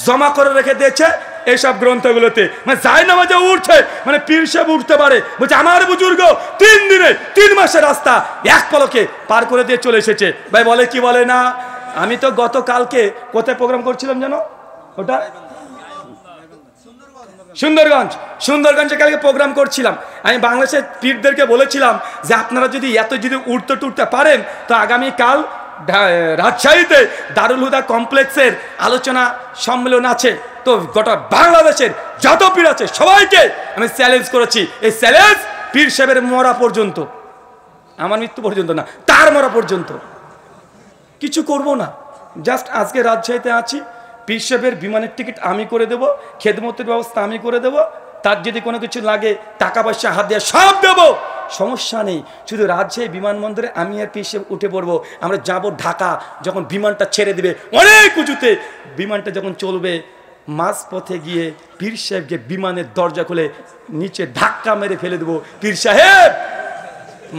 জমা করে রেখে দিয়েছে এইসব গ্রন্থগুলোতে। মানে জায়নামাজে উঠছে, মানে পীর সাহেব উঠতে পারে। বলছে আমার বুজুর্গ 3 দিনে 3 মাসের রাস্তা এক পলকে পার করে দিয়ে চলে এসেছে। ভাই বলে কি বলে না। আমি তো গতকালকে কোথায় প্রোগ্রাম করছিলাম জানো? ওটা সুন্দরগঞ্জে কালকে প্রোগ্রাম করছিলাম। আমি বাংলাদেশের পীরদেরকে বলেছিলাম যে আপনারা যদি যদি উঠতে টুটতে পারেন তো আগামীকাল রাজশাহীতে দারুল হুদা কমপ্লেক্সের আলোচনা সম্মেলন আছে। তো গোটা বাংলাদেশের যত পীর আছে সবাইকে আমি চ্যালেঞ্জ করেছি, এই চ্যালেঞ্জ পীর সাহেবের মরা পর্যন্ত, আমার মৃত্যু পর্যন্ত না, তার মরা পর্যন্ত কিছু করব না। জাস্ট আজকে রাজশাহীতে আছি, পীর সাহেবের বিমানের টিকিট আমি করে দেব, খেদমতের ব্যবস্থা আমি করে দেব, তার যদি কোনো কিছু লাগে টাকা পয়সা হাত দিয়ে সব দেবো, সমস্যা নেই। শুধু রাজশাহী বিমানবন্দরে আমি আর পীর সাহেব উঠে পড়বো, আমরা যাব ঢাকা। যখন বিমানটা ছেড়ে দিবে অনেক উঁচুতে, বিমানটা যখন চলবে মাঝ পথে গিয়ে পীর সাহেবকে বিমানের দরজা খুলে নিচে ধাক্কা মেরে ফেলে দেবো। পীর সাহেব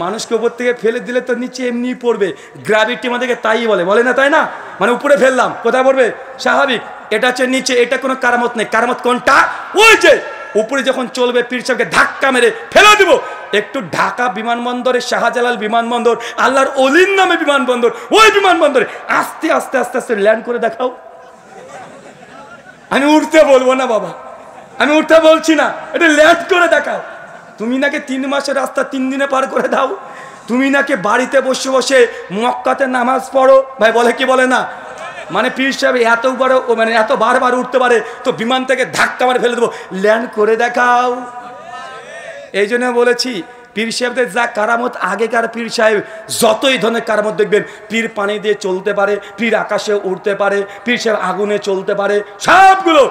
মানুষকে উপর থেকে ফেলে দিলে তো নিচে এমনি পড়বে, গ্র্যাভিটি আমাদেরকে তাই বলে না, তাই না? মানে উপরে ফেললাম কোথায় পড়বে? স্বাভাবিক। এটা হচ্ছে নিচে, এটা কোনো কারামত নেই। কারামত কোনটা? ওই যে উপরে যখন চলবে পীর সাহেবকে ধাক্কা মেরে ফেলে দিব। একটু ঢাকা বিমানবন্দরে, শাহজালাল বিমানবন্দর, আল্লাহর অলির নামে বিমানবন্দর, ওই বিমানবন্দরে আস্তে আস্তে আস্তে আস্তে ল্যান্ড করে দেখাও। আমি উঠতে বলবো না বাবা, আমি উঠতে বলছি না, এটা ল্যান্ড করে দেখাও। তুমি নাকি 3 মাসের রাস্তা 3 দিনে পার করে দাও, তুমি নাকি বাড়িতে বসে বসে মক্কাতে নামাজ পড়ো। ভাই বলে কি বলে না। মানে পীর সাহেব এত বড়, মানে এত বারবার উঠতে পারে, তো বিমান থেকে ধাক্কা মারে ফেলে দেবো, ল্যান্ড করে দেখাও। এই জন্য বলেছি পীর সাহেবদের যা কারামত, আগেকার পীর সাহেব যতই ধরনের কারামত দেখবেন, পীর পানি দিয়ে চলতে পারে, পীর আকাশে উড়তে পারে, পীর সাহেব আগুনে চলতে পারে, সবগুলো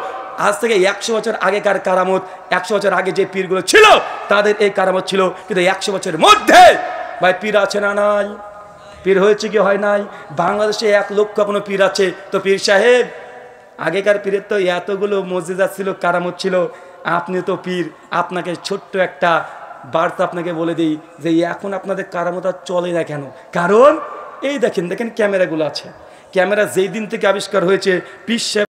আজ থেকে 100 বছর আগেকার কারামত। 100 বছর আগে যে পীরগুলো ছিল তাদের এই কারামত ছিল, কিন্তু 100 বছরের মধ্যে ভাই পীর আছে না নাই? পীর হয়েছে কি হয় নাই? বাংলাদেশে 1 লক্ষ কোনো পীর আছে। তো পীর সাহেব আগেকার পীরের তো এতগুলো মজিজা ছিল, কারামত ছিল, আপনি তো পীর। আপনাকে ছোট্ট একটা বার্তা আপনাকে বলে দিই যে এখন আপনাদের কারামত আর চলে না কেন? কারণ এই দেখেন ক্যামেরাগুলো আছে। ক্যামেরা যেই দিন থেকে আবিষ্কার হয়েছে, পীর সাহেব